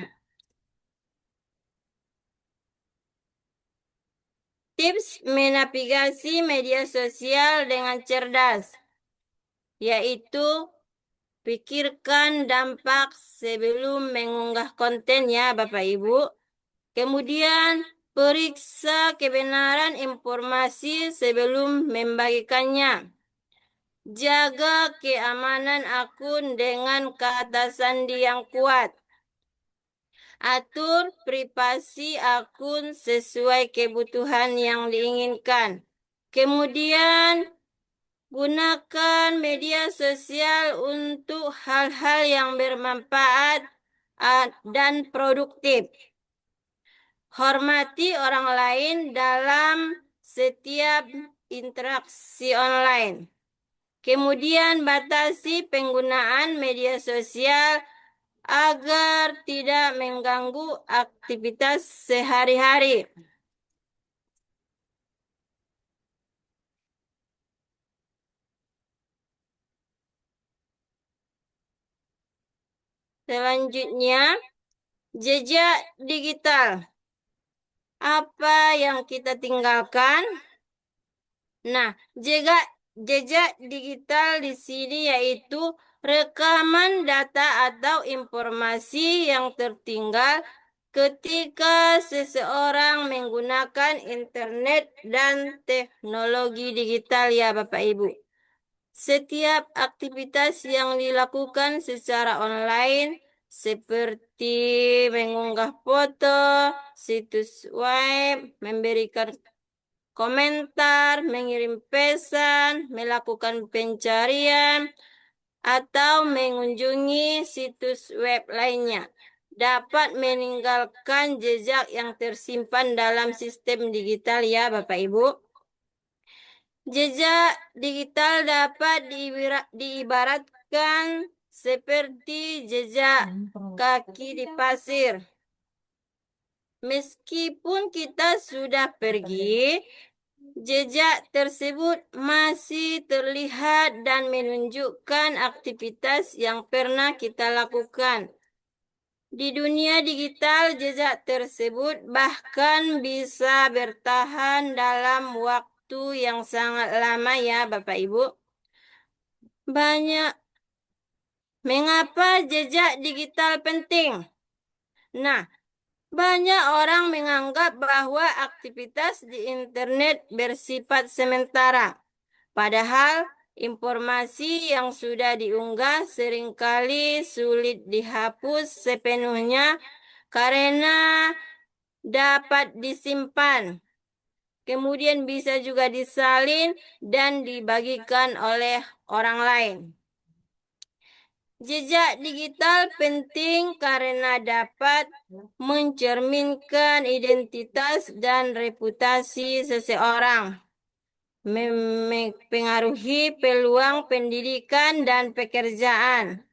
Tips menavigasi media sosial dengan cerdas, yaitu pikirkan dampak sebelum mengunggah konten ya Bapak Ibu. Kemudian periksa kebenaran informasi sebelum membagikannya. Jaga keamanan akun dengan kata sandi yang kuat. Atur privasi akun sesuai kebutuhan yang diinginkan. Kemudian gunakan media sosial untuk hal-hal yang bermanfaat dan produktif. Hormati orang lain dalam setiap interaksi online. Kemudian batasi penggunaan media sosial agar tidak mengganggu aktivitas sehari-hari. Selanjutnya, jejak digital. Apa yang kita tinggalkan? Nah, jejak digital di sini yaitu rekaman data atau informasi yang tertinggal ketika seseorang menggunakan internet dan teknologi digital ya Bapak Ibu. Setiap aktivitas yang dilakukan secara online seperti mengunggah foto, situs web, memberikan komentar, mengirim pesan, melakukan pencarian, atau mengunjungi situs web lainnya. Dapat meninggalkan jejak yang tersimpan dalam sistem digital ya Bapak Ibu. Jejak digital dapat diibaratkan seperti jejak kaki di pasir. Meskipun kita sudah pergi, jejak tersebut masih terlihat dan menunjukkan aktivitas yang pernah kita lakukan. Di dunia digital, jejak tersebut bahkan bisa bertahan dalam waktu yang sangat lama ya Bapak Ibu. Mengapa jejak digital penting? Nah, banyak orang menganggap bahwa aktivitas di internet bersifat sementara. Padahal informasi yang sudah diunggah seringkali sulit dihapus sepenuhnya karena dapat disimpan. Kemudian bisa juga disalin dan dibagikan oleh orang lain. Jejak digital penting karena dapat mencerminkan identitas dan reputasi seseorang, mempengaruhi peluang pendidikan dan pekerjaan,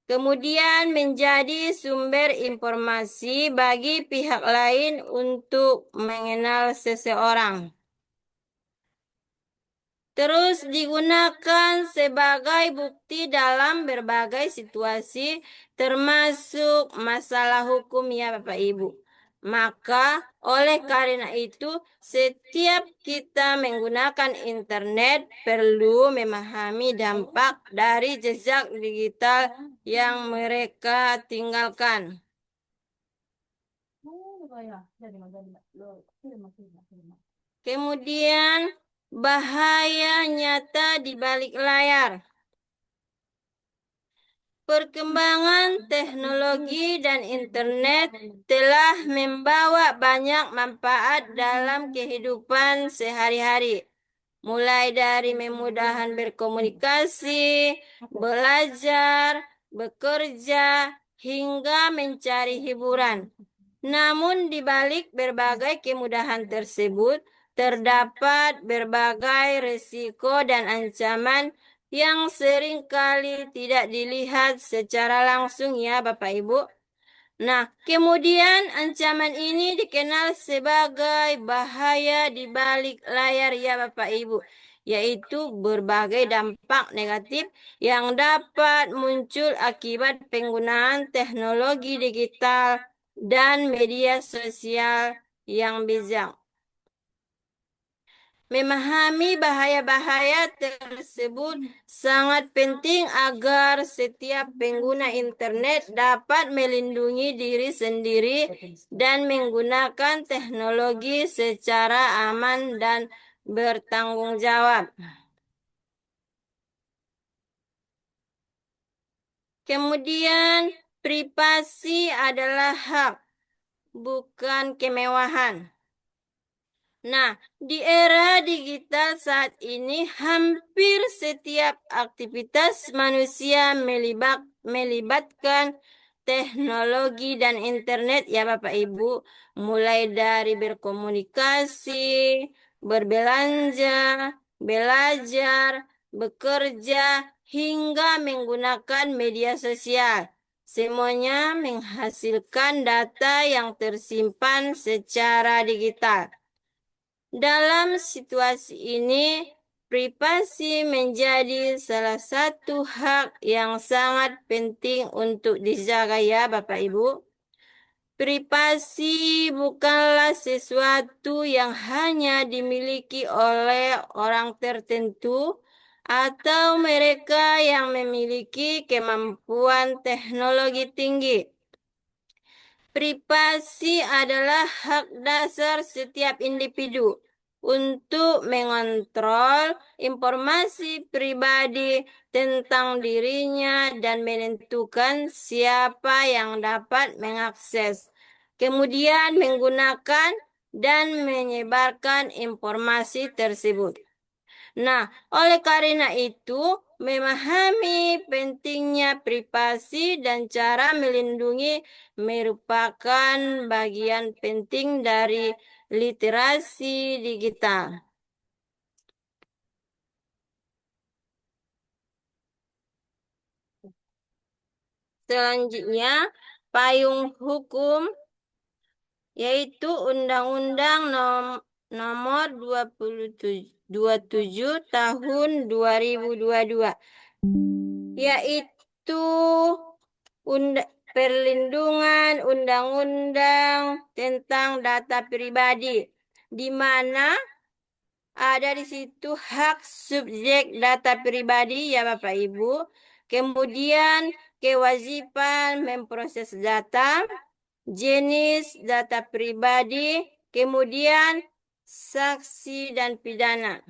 kemudian menjadi sumber informasi bagi pihak lain untuk mengenal seseorang. Terus digunakan sebagai bukti dalam berbagai situasi, termasuk masalah hukum ya Bapak Ibu. Maka oleh karena itu, setiap kita menggunakan internet perlu memahami dampak dari jejak digital yang mereka tinggalkan. Kemudian bahaya nyata di balik layar. Perkembangan teknologi dan internet telah membawa banyak manfaat dalam kehidupan sehari-hari, mulai dari memudahkan berkomunikasi, belajar, bekerja, hingga mencari hiburan. Namun di balik berbagai kemudahan tersebut, terdapat berbagai risiko dan ancaman yang seringkali tidak dilihat secara langsung ya Bapak Ibu. Nah, kemudian ancaman ini dikenal sebagai bahaya di balik layar ya Bapak Ibu, yaitu berbagai dampak negatif yang dapat muncul akibat penggunaan teknologi digital dan media sosial yang bijak. Memahami bahaya-bahaya tersebut sangat penting agar setiap pengguna internet dapat melindungi diri sendiri dan menggunakan teknologi secara aman dan bertanggung jawab. Kemudian, privasi adalah hak, bukan kemewahan. Nah, di era digital saat ini hampir setiap aktivitas manusia melibatkan teknologi dan internet ya Bapak Ibu, mulai dari berkomunikasi, berbelanja, belajar, bekerja, hingga menggunakan media sosial. Semuanya menghasilkan data yang tersimpan secara digital. Dalam situasi ini, privasi menjadi salah satu hak yang sangat penting untuk dijaga ya Bapak Ibu. Privasi bukanlah sesuatu yang hanya dimiliki oleh orang tertentu atau mereka yang memiliki kemampuan teknologi tinggi. Privasi adalah hak dasar setiap individu untuk mengontrol informasi pribadi tentang dirinya dan menentukan siapa yang dapat mengakses, kemudian menggunakan dan menyebarkan informasi tersebut. Nah, oleh karena itu, memahami pentingnya privasi dan cara melindungi merupakan bagian penting dari literasi digital. Selanjutnya, payung hukum yaitu Undang-Undang Nomor 27 Tahun 2022, yaitu perlindungan undang-undang tentang data pribadi, di mana ada di situ hak subjek data pribadi ya Bapak Ibu, kemudian kewajiban memproses data, jenis data pribadi, kemudian saksi dan pidana.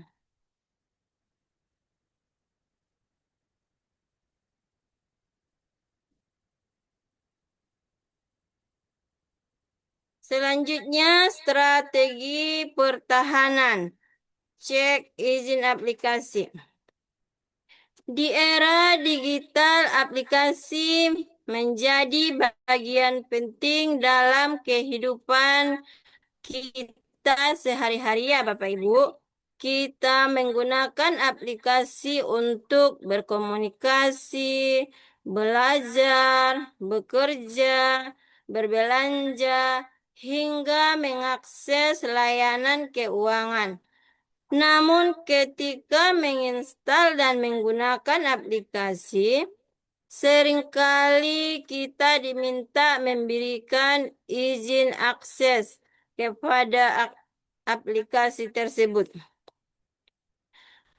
Selanjutnya, strategi pertahanan. Cek izin aplikasi. Di era digital, aplikasi menjadi bagian penting dalam kehidupan kita sehari-hari ya Bapak Ibu. Kita menggunakan aplikasi untuk berkomunikasi, belajar, bekerja, berbelanja, hingga mengakses layanan keuangan. Namun ketika menginstal dan menggunakan aplikasi, seringkali kita diminta memberikan izin akses kepada aplikasi tersebut.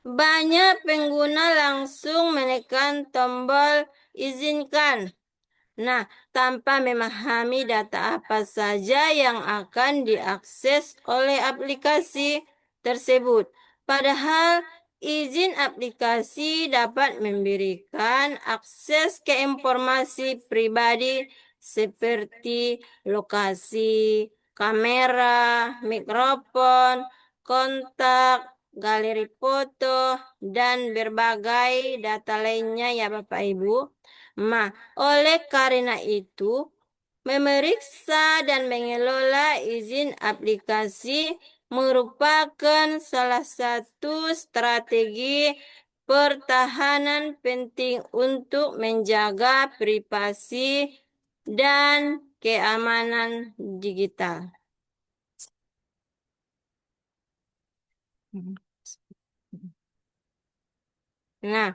Banyak pengguna langsung menekan tombol izinkan. Nah, tanpa memahami data apa saja yang akan diakses oleh aplikasi tersebut. Padahal izin aplikasi dapat memberikan akses ke informasi pribadi seperti lokasi, kamera, mikrofon, kontak, galeri foto, dan berbagai data lainnya ya Bapak Ibu. Oleh karena itu, memeriksa dan mengelola izin aplikasi merupakan salah satu strategi pertahanan penting untuk menjaga privasi dan keamanan digital. Nah,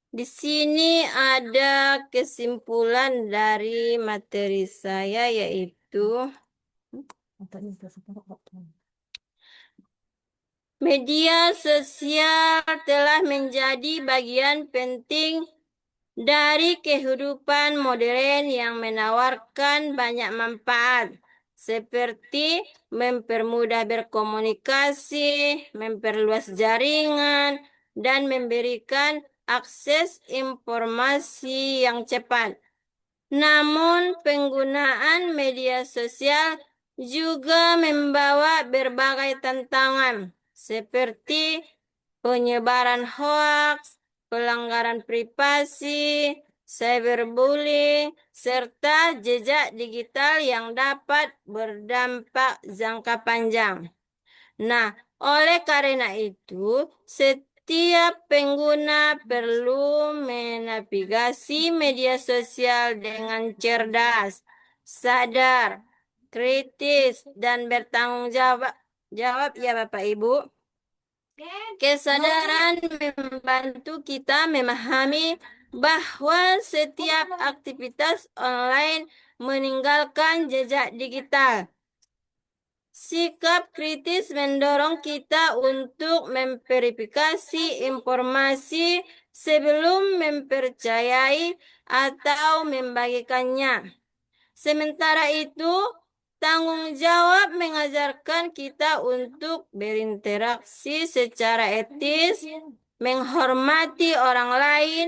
di sini ada kesimpulan dari materi saya yaitu media sosial telah menjadi bagian penting dari kehidupan modern yang menawarkan banyak manfaat seperti mempermudah berkomunikasi, memperluas jaringan, dan memberikan akses informasi yang cepat. Namun, penggunaan media sosial juga membawa berbagai tantangan, seperti penyebaran hoaks, pelanggaran privasi, cyberbullying, serta jejak digital yang dapat berdampak jangka panjang. Nah, oleh karena itu, setiap pengguna perlu menavigasi media sosial dengan cerdas, sadar, kritis, dan bertanggung jawab ya Bapak Ibu. Kesadaran membantu kita memahami bahwa setiap aktivitas online meninggalkan jejak digital. Sikap kritis mendorong kita untuk memverifikasi informasi sebelum mempercayai atau membagikannya. Sementara itu, tanggung jawab mengajarkan kita untuk berinteraksi secara etis, menghormati orang lain,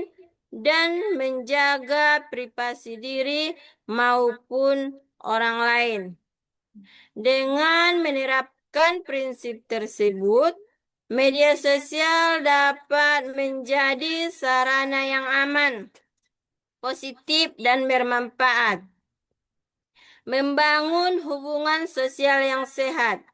dan menjaga privasi diri maupun orang lain. Dengan menerapkan prinsip tersebut, Media sosial dapat menjadi sarana yang aman, positif, dan bermanfaat. Membangun hubungan sosial yang sehat.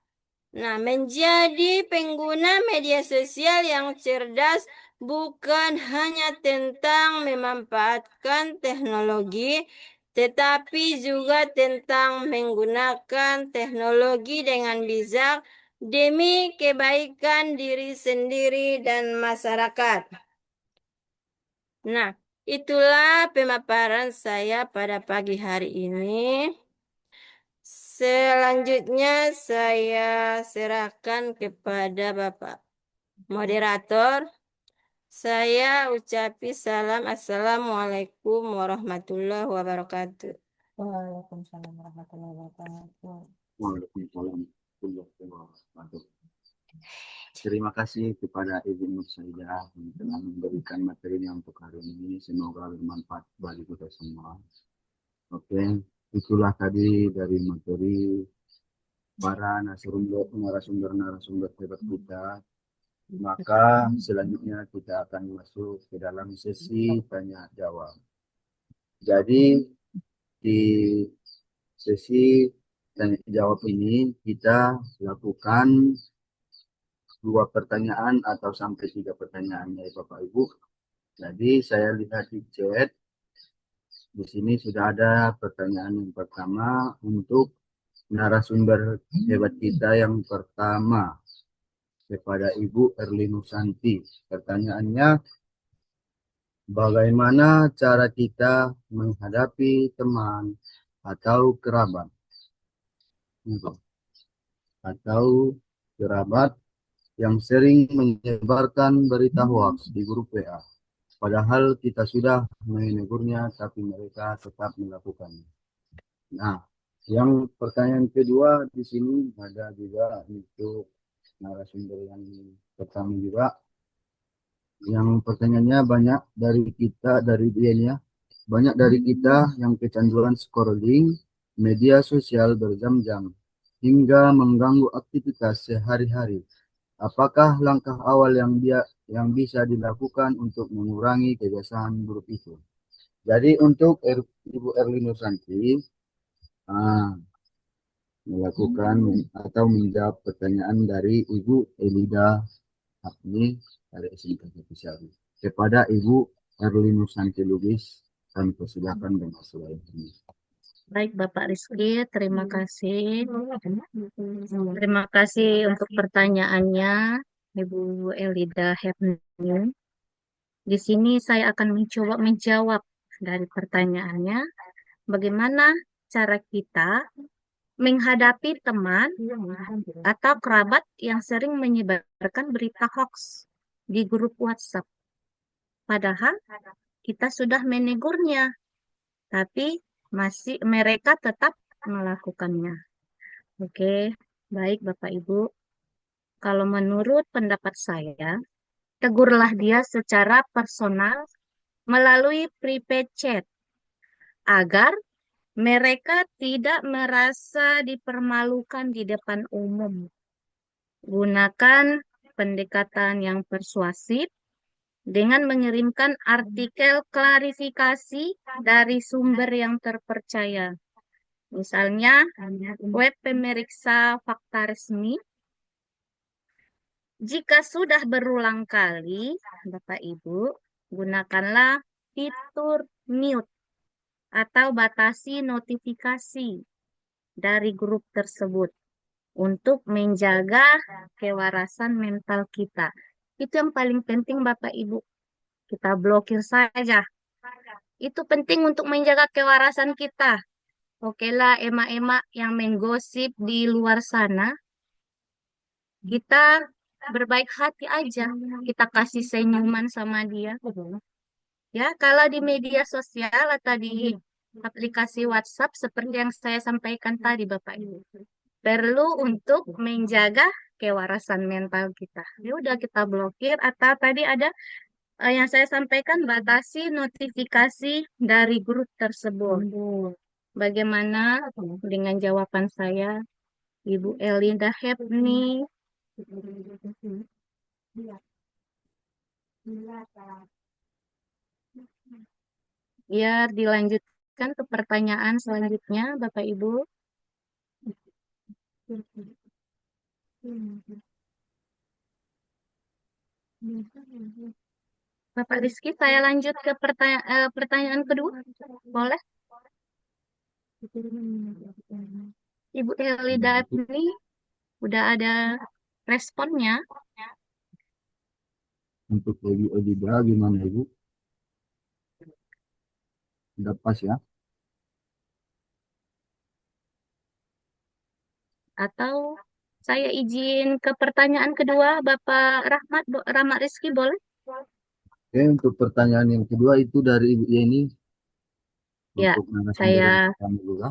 Nah, menjadi pengguna media sosial yang cerdas bukan hanya tentang memanfaatkan teknologi, tetapi juga tentang menggunakan teknologi dengan bijak demi kebaikan diri sendiri dan masyarakat. Nah, itulah pemaparan saya pada pagi hari ini. Selanjutnya saya serahkan kepada Bapak Moderator. Saya ucapi salam. Assalamualaikum warahmatullahi wabarakatuh. Waalaikumsalam warahmatullahi wabarakatuh. Waalaikumsalam warahmatullahi wabarakatuh. Terima kasih kepada Ibu Nur Saidah yang telah memberikan materinya untuk hari ini. Semoga bermanfaat bagi kita semua. Oke, itulah tadi dari materi para narasumber hebat kita. Maka selanjutnya kita akan masuk ke dalam sesi tanya jawab. Jadi di sesi tanya jawab ini kita lakukan 2 pertanyaan atau sampai 3 pertanyaan ya Bapak Ibu. Jadi saya lihat di chat di sini sudah ada pertanyaan yang pertama untuk narasumber hebat kita yang pertama kepada Ibu Erli Nusanti. Pertanyaannya, bagaimana cara kita menghadapi teman atau kerabat yang sering menyebarkan berita hoax di grup WA? Padahal kita sudah menegurnya, tapi mereka tetap melakukannya. Nah, yang pertanyaan kedua di sini ada juga untuk narasumber yang pertama juga. Yang pertanyaannya banyak dari kita yang kecanduan scrolling media sosial berjam-jam hingga mengganggu aktivitas sehari-hari. Apakah langkah awal yang bisa dilakukan untuk mengurangi kebiasaan buruk itu? Jadi untuk Ibu Erli Nusanti melakukan atau menjawab pertanyaan dari Ibu Elida Hapni dari SMK Jatisari. Kepada Ibu Erli Nusanti Lubis, kami persilakan dengan selanjutnya. Baik, Bapak Rizky, terima kasih. Terima kasih untuk pertanyaannya, Ibu Elida Hepni. Di sini saya akan mencoba menjawab dari pertanyaannya, bagaimana cara kita menghadapi teman atau kerabat yang sering menyebarkan berita hoax di grup WhatsApp. Padahal kita sudah menegurnya, tapi mereka tetap melakukannya. Oke, baik Bapak Ibu. Kalau menurut pendapat saya, tegurlah dia secara personal melalui private chat agar mereka tidak merasa dipermalukan di depan umum. Gunakan pendekatan yang persuasif dengan mengirimkan artikel klarifikasi dari sumber yang terpercaya. Misalnya, web pemeriksa fakta resmi. Jika sudah berulang kali, Bapak Ibu, gunakanlah fitur mute atau batasi notifikasi dari grup tersebut untuk menjaga kewarasan mental kita. Itu yang paling penting Bapak Ibu. Kita blokir saja. Itu penting untuk menjaga kewarasan kita. Oke lah, emak-emak yang menggosip di luar sana, kita berbaik hati aja. Kita kasih senyuman sama dia. Ya, kalau di media sosial atau di aplikasi WhatsApp seperti yang saya sampaikan tadi Bapak Ibu, perlu untuk menjaga kewarasan mental kita. Ya udah kita blokir atau tadi ada yang saya sampaikan batasi notifikasi dari grup tersebut. Bagaimana dengan jawaban saya, Ibu Elinda Hepni? Biar dilanjutkan ke pertanyaan selanjutnya, Bapak Ibu. Bapak Rizky, saya lanjut ke pertanyaan kedua. Boleh? Ibu Elida ini udah ada responnya. Untuk Ibu Elida gimana Ibu? Udah pas ya? Atau saya izin ke pertanyaan kedua, Bapak Rahmat Rizky, boleh? Oke, untuk pertanyaan yang kedua itu dari Ibu Yeni Ya, untuk narasumber yang saya pertama juga.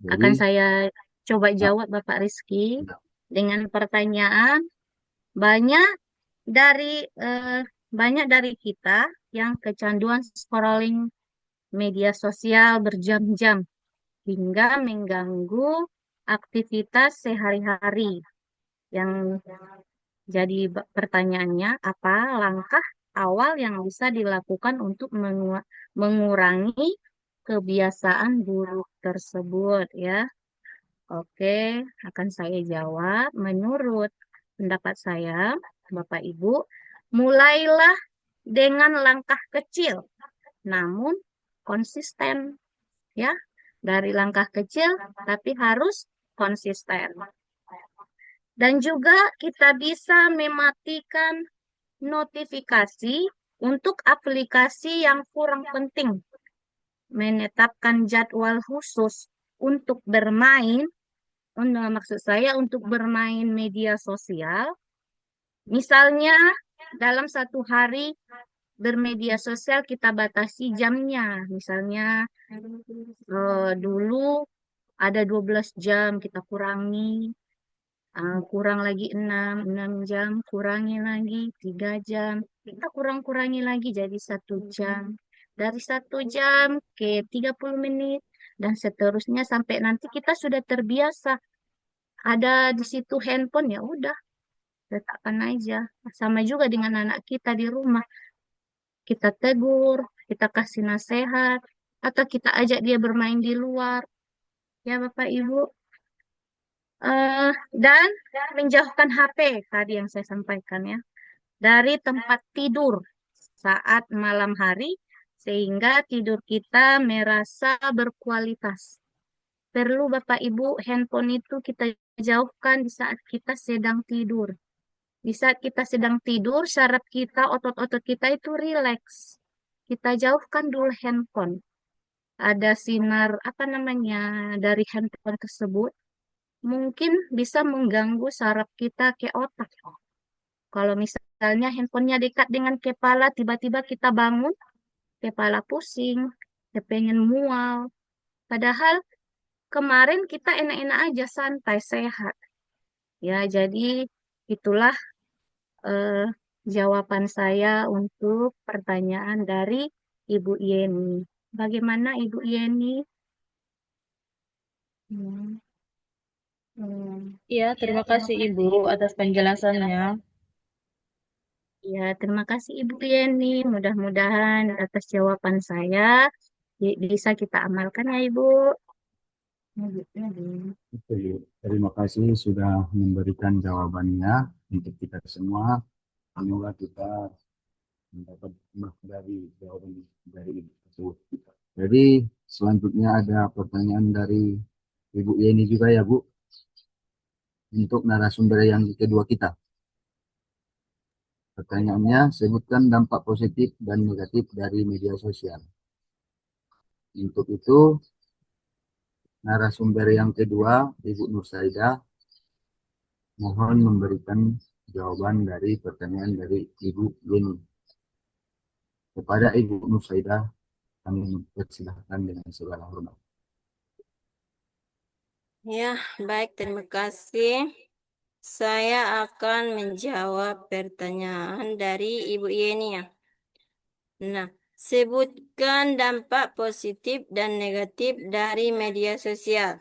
akan Jadi, saya coba nah, jawab Bapak Rizky nah, dengan pertanyaan banyak dari eh, banyak dari kita yang kecanduan scrolling media sosial berjam-jam hingga mengganggu aktivitas sehari-hari. Yang jadi pertanyaannya, apa langkah awal yang bisa dilakukan untuk mengurangi kebiasaan buruk tersebut ya? Oke, akan saya jawab. Menurut pendapat saya, Bapak Ibu, mulailah dengan langkah kecil, namun konsisten ya. Dari langkah kecil, tapi harus konsisten. Dan juga kita bisa mematikan notifikasi untuk aplikasi yang kurang penting. Menetapkan jadwal khusus untuk bermain, maksud saya untuk bermain media sosial. Misalnya dalam satu hari bermedia sosial kita batasi jamnya. Misalnya dulu ada 12 jam kita kurangi. Kurang lagi 6 jam, kurangi lagi 3 jam. Kita kurang-kurangi lagi jadi 1 jam. Dari 1 jam ke 30 menit. Dan seterusnya sampai nanti kita sudah terbiasa. Ada di situ handphone, ya udah, letakkan aja. Sama juga dengan anak kita di rumah. Kita tegur, kita kasih nasihat, atau kita ajak dia bermain di luar. Ya Bapak Ibu. Dan menjauhkan HP tadi yang saya sampaikan ya. Dari tempat tidur saat malam hari sehingga tidur kita merasa berkualitas. Perlu Bapak Ibu handphone itu kita jauhkan di saat kita sedang tidur. Di saat kita sedang tidur, syaraf kita, otot-otot kita itu rileks. Kita jauhkan dulu handphone. Ada sinar apa namanya dari handphone tersebut mungkin bisa mengganggu saraf kita ke otak. Kalau misalnya handphonenya dekat dengan kepala, tiba-tiba kita bangun, kepala pusing, kepengen mual. Padahal kemarin kita enak-enak aja, santai, sehat. Ya, jadi itulah eh, jawaban saya untuk pertanyaan dari Ibu Yeni. Bagaimana Ibu Yeni? Hmm, Iya, terima kasih Ibu atas penjelasannya. Ya, terima kasih Ibu Yeni. Mudah-mudahan atas jawaban saya bisa kita amalkan ya Ibu. oke, terima kasih sudah memberikan jawabannya untuk kita semua. Semoga kita mendapat dari jawaban dari Ibu tersebut. Jadi selanjutnya ada pertanyaan dari Ibu Yeni juga ya Bu, untuk narasumber yang kedua kita. Pertanyaannya, sebutkan dampak positif dan negatif dari media sosial. Untuk itu, narasumber yang kedua, Ibu Nursaidah, mohon memberikan jawaban dari pertanyaan dari Ibu Yeni. Kepada Ibu Nursaidah, kami persilahkan dengan segala hormat. Ya, baik, terima kasih. Saya akan menjawab pertanyaan dari Ibu Yeni ya. Nah, sebutkan dampak positif dan negatif dari media sosial.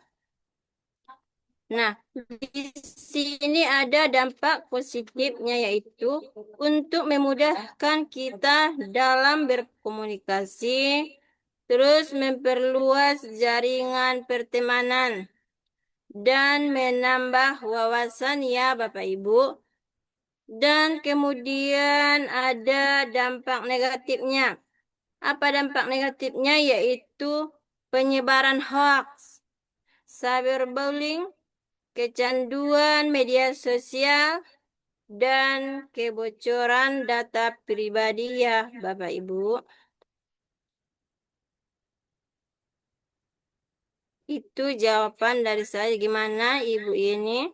Nah, di sini ada dampak positifnya yaitu untuk memudahkan kita dalam berkomunikasi, terus memperluas jaringan pertemanan, dan menambah wawasan ya Bapak Ibu. Dan kemudian ada dampak negatifnya. Apa dampak negatifnya? Yaitu penyebaran hoax, cyberbullying, kecanduan media sosial, dan kebocoran data pribadi ya Bapak Ibu. Itu jawaban dari saya. Gimana Ibu ini?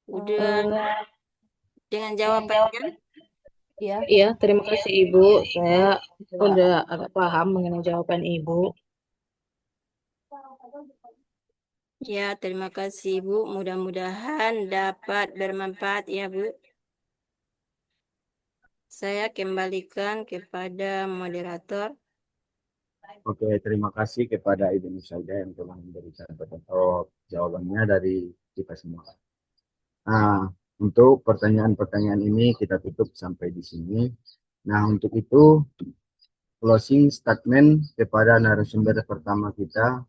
Udah dengan jawabannya? Iya, terima kasih Ibu. Saya udah agak paham mengenai jawaban Ibu. Ya, terima kasih Bu. Mudah-mudahan dapat bermanfaat ya Bu. Saya kembalikan kepada moderator. Oke, terima kasih kepada Ibu Nusaida yang telah memberikan jawabannya dari kita semua. Nah, untuk pertanyaan-pertanyaan ini kita tutup sampai di sini. Nah, untuk itu closing statement kepada narasumber pertama kita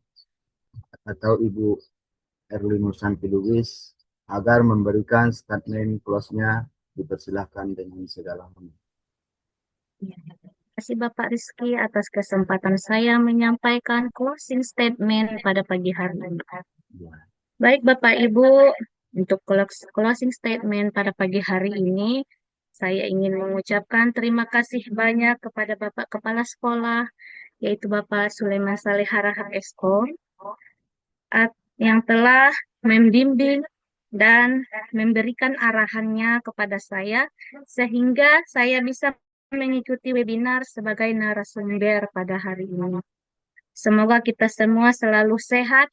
atau Ibu Erlin Nursanti Lubis agar memberikan statement close-nya, dipersilahkan dengan segala hormat. Terima kasih Bapak Rizky atas kesempatan saya menyampaikan closing statement pada pagi hari ini. Baik Bapak Ibu, untuk closing statement pada pagi hari ini, saya ingin mengucapkan terima kasih banyak kepada Bapak Kepala Sekolah, yaitu Bapak Sulaiman Saleh Harahap Esko, yang telah membimbing dan memberikan arahannya kepada saya, sehingga saya bisa mengikuti webinar sebagai narasumber pada hari ini. Semoga kita semua selalu sehat,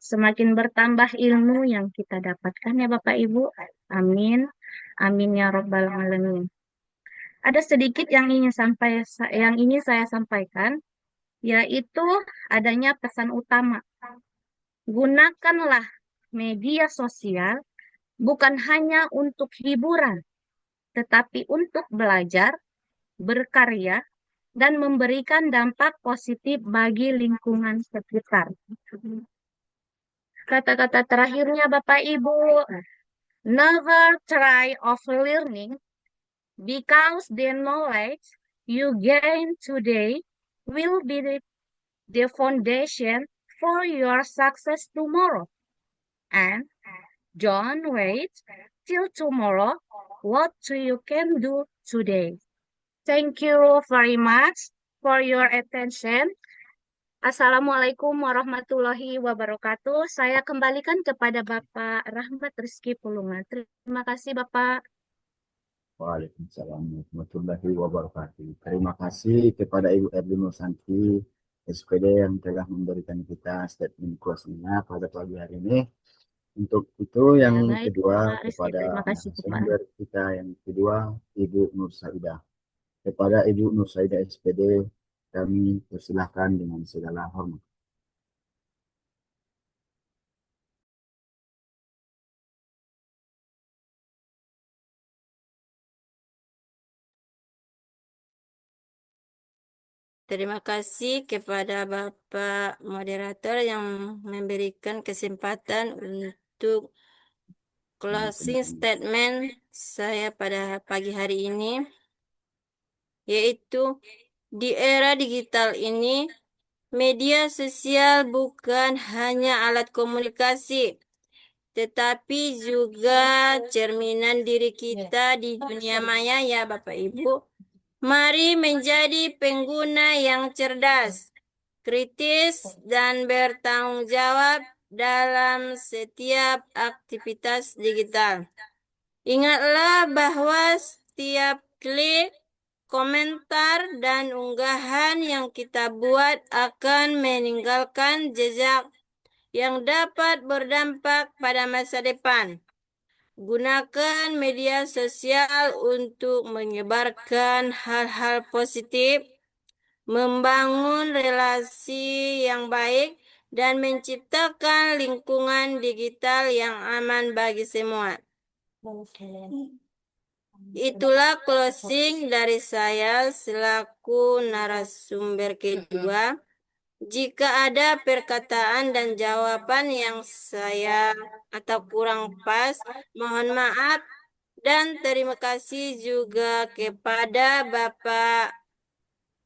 semakin bertambah ilmu yang kita dapatkan ya Bapak Ibu. Amin. Amin ya Rabbal Alamin. Ada sedikit yang ingin saya sampaikan, yaitu adanya pesan utama. Gunakanlah media sosial bukan hanya untuk hiburan, tetapi untuk belajar, berkarya, dan memberikan dampak positif bagi lingkungan sekitar. Kata-kata terakhirnya Bapak Ibu, never try of learning because the knowledge you gain today will be the foundation for your success tomorrow. And don't wait till tomorrow what you can do today. Thank you very much for your attention. Assalamualaikum warahmatullahi wabarakatuh. Saya kembalikan kepada Bapak Rahmat Rizky Pulungan. Terima kasih Bapak. Waalaikumsalam warahmatullahi wabarakatuh. Terima kasih kepada Ibu Erlin Nursanti SPD yang telah memberikan kita statement closing-nya pada pagi hari ini. Untuk itu yang baik, kedua Pak Rizky. kepada Terima kasih, Pak. narasumber kita yang kedua Ibu Nur Saida. Kepada Ibu Nur Saida SPD kami persilahkan dengan segala hormat. Terima kasih kepada Bapak moderator yang memberikan kesempatan untuk closing statement saya pada pagi hari ini, yaitu di era digital ini, media sosial bukan hanya alat komunikasi, tetapi juga cerminan diri kita di dunia maya ya Bapak Ibu. Mari menjadi pengguna yang cerdas, kritis, dan bertanggung jawab dalam setiap aktivitas digital. Ingatlah bahwa setiap klik, komentar, dan unggahan yang kita buat akan meninggalkan jejak yang dapat berdampak pada masa depan. Gunakan media sosial untuk menyebarkan hal-hal positif, membangun relasi yang baik, dan menciptakan lingkungan digital yang aman bagi semua. Itulah closing dari saya selaku narasumber kedua. Jika ada perkataan dan jawaban yang saya atau kurang pas, mohon maaf dan terima kasih juga kepada Bapak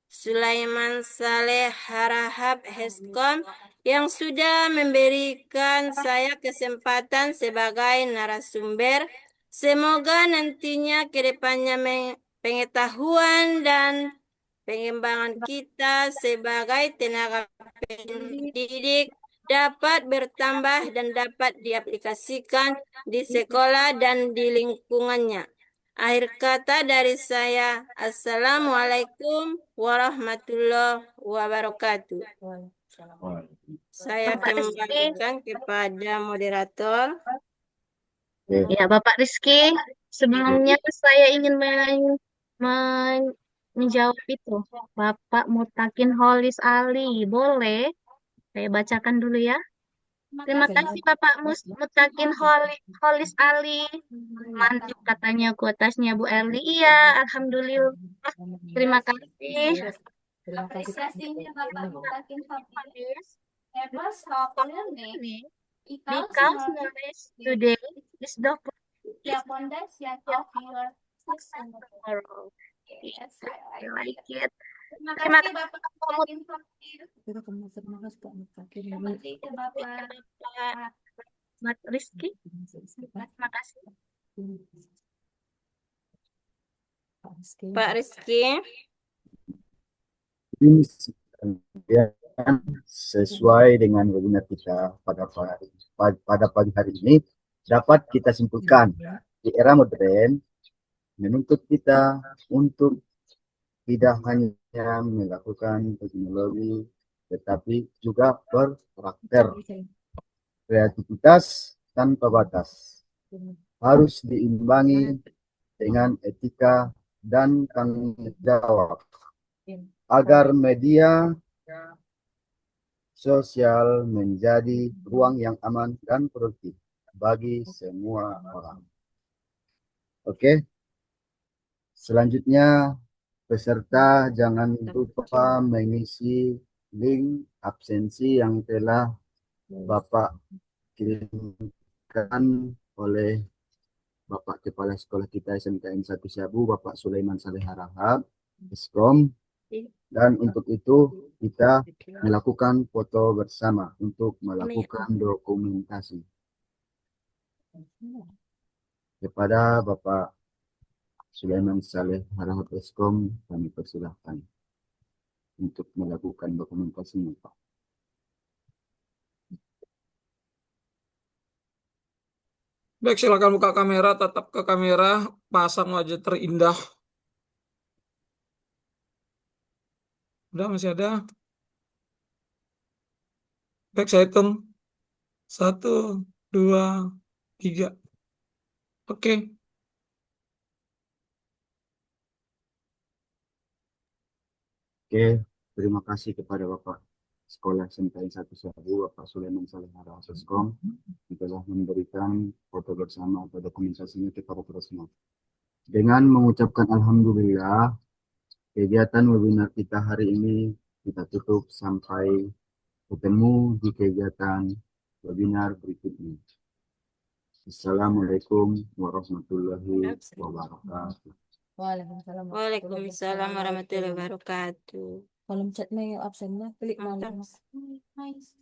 Sulaiman Saleh Harahap Heskom yang sudah memberikan saya kesempatan sebagai narasumber. Semoga nantinya ke depannya pengetahuan dan pengembangan kita sebagai tenaga pendidik dapat bertambah dan dapat diaplikasikan di sekolah dan di lingkungannya. Akhir kata dari saya, Assalamualaikum warahmatullahi wabarakatuh. Saya Bapak Rizky. kembalikan kepada moderator. Ya, Bapak Rizky, sebelumnya saya ingin menjawab itu. Bapak Mutakin Holis Ali, boleh? Saya bacakan dulu ya. Terima kasih Bapak Mutakin Holis Ali. Mantap katanya kuotasnya Bu Erli. Iya, alhamdulillah. Terima kasih. Apresiasinya Bapak Mutakin Holis. Because knowledge today is the foundation of your success tomorrow. Yes, I like it. Terima Terima kasih Bapak Mutakin Holis. Kembali ke Bapak Mas Rizky. Terima kasih. Pak Rizky. Ini sesuai dengan webinar kita pada pagi hari ini dapat kita simpulkan di era modern menuntut kita untuk tidak hanya melakukan teknologi tetapi juga berkarakter. Kreativitas tanpa batas harus diimbangi dengan etika dan tanggung jawab agar media sosial menjadi ruang yang aman dan produktif bagi semua orang. Oke. Selanjutnya peserta jangan lupa mengisi link absensi yang telah Bapak kirimkan oleh Bapak Kepala Sekolah kita SMKN 1 Siabu, Bapak Sulaiman Saleh Harahap, Eskom. Dan untuk itu kita melakukan foto bersama untuk melakukan dokumentasi. Kepada Bapak Sulaiman Saleh Harahap Eskom kami persilahkan untuk melakukan dokumentasinya, Pak. Baik, silakan buka kamera, tatap ke kamera, pasang wajah terindah. Udah, masih ada? Baik, saya hitung. 1, 2, 3. Oke. Oke, terima kasih kepada Bapak Sekolah SMKN 1 Siabu, Bapak Sulaiman Saleh Harahap Eskom, yang telah memberikan foto bersama atau dokumentasinya kepada kita semua. Dengan mengucapkan Alhamdulillah, kegiatan webinar kita hari ini kita tutup sampai ketemu di kegiatan webinar berikutnya. Assalamualaikum warahmatullahi wabarakatuh. Waalaikumsalam warahmatullahi wabarakatuh. Kalau chatnya absennya klik Mantap. Nice.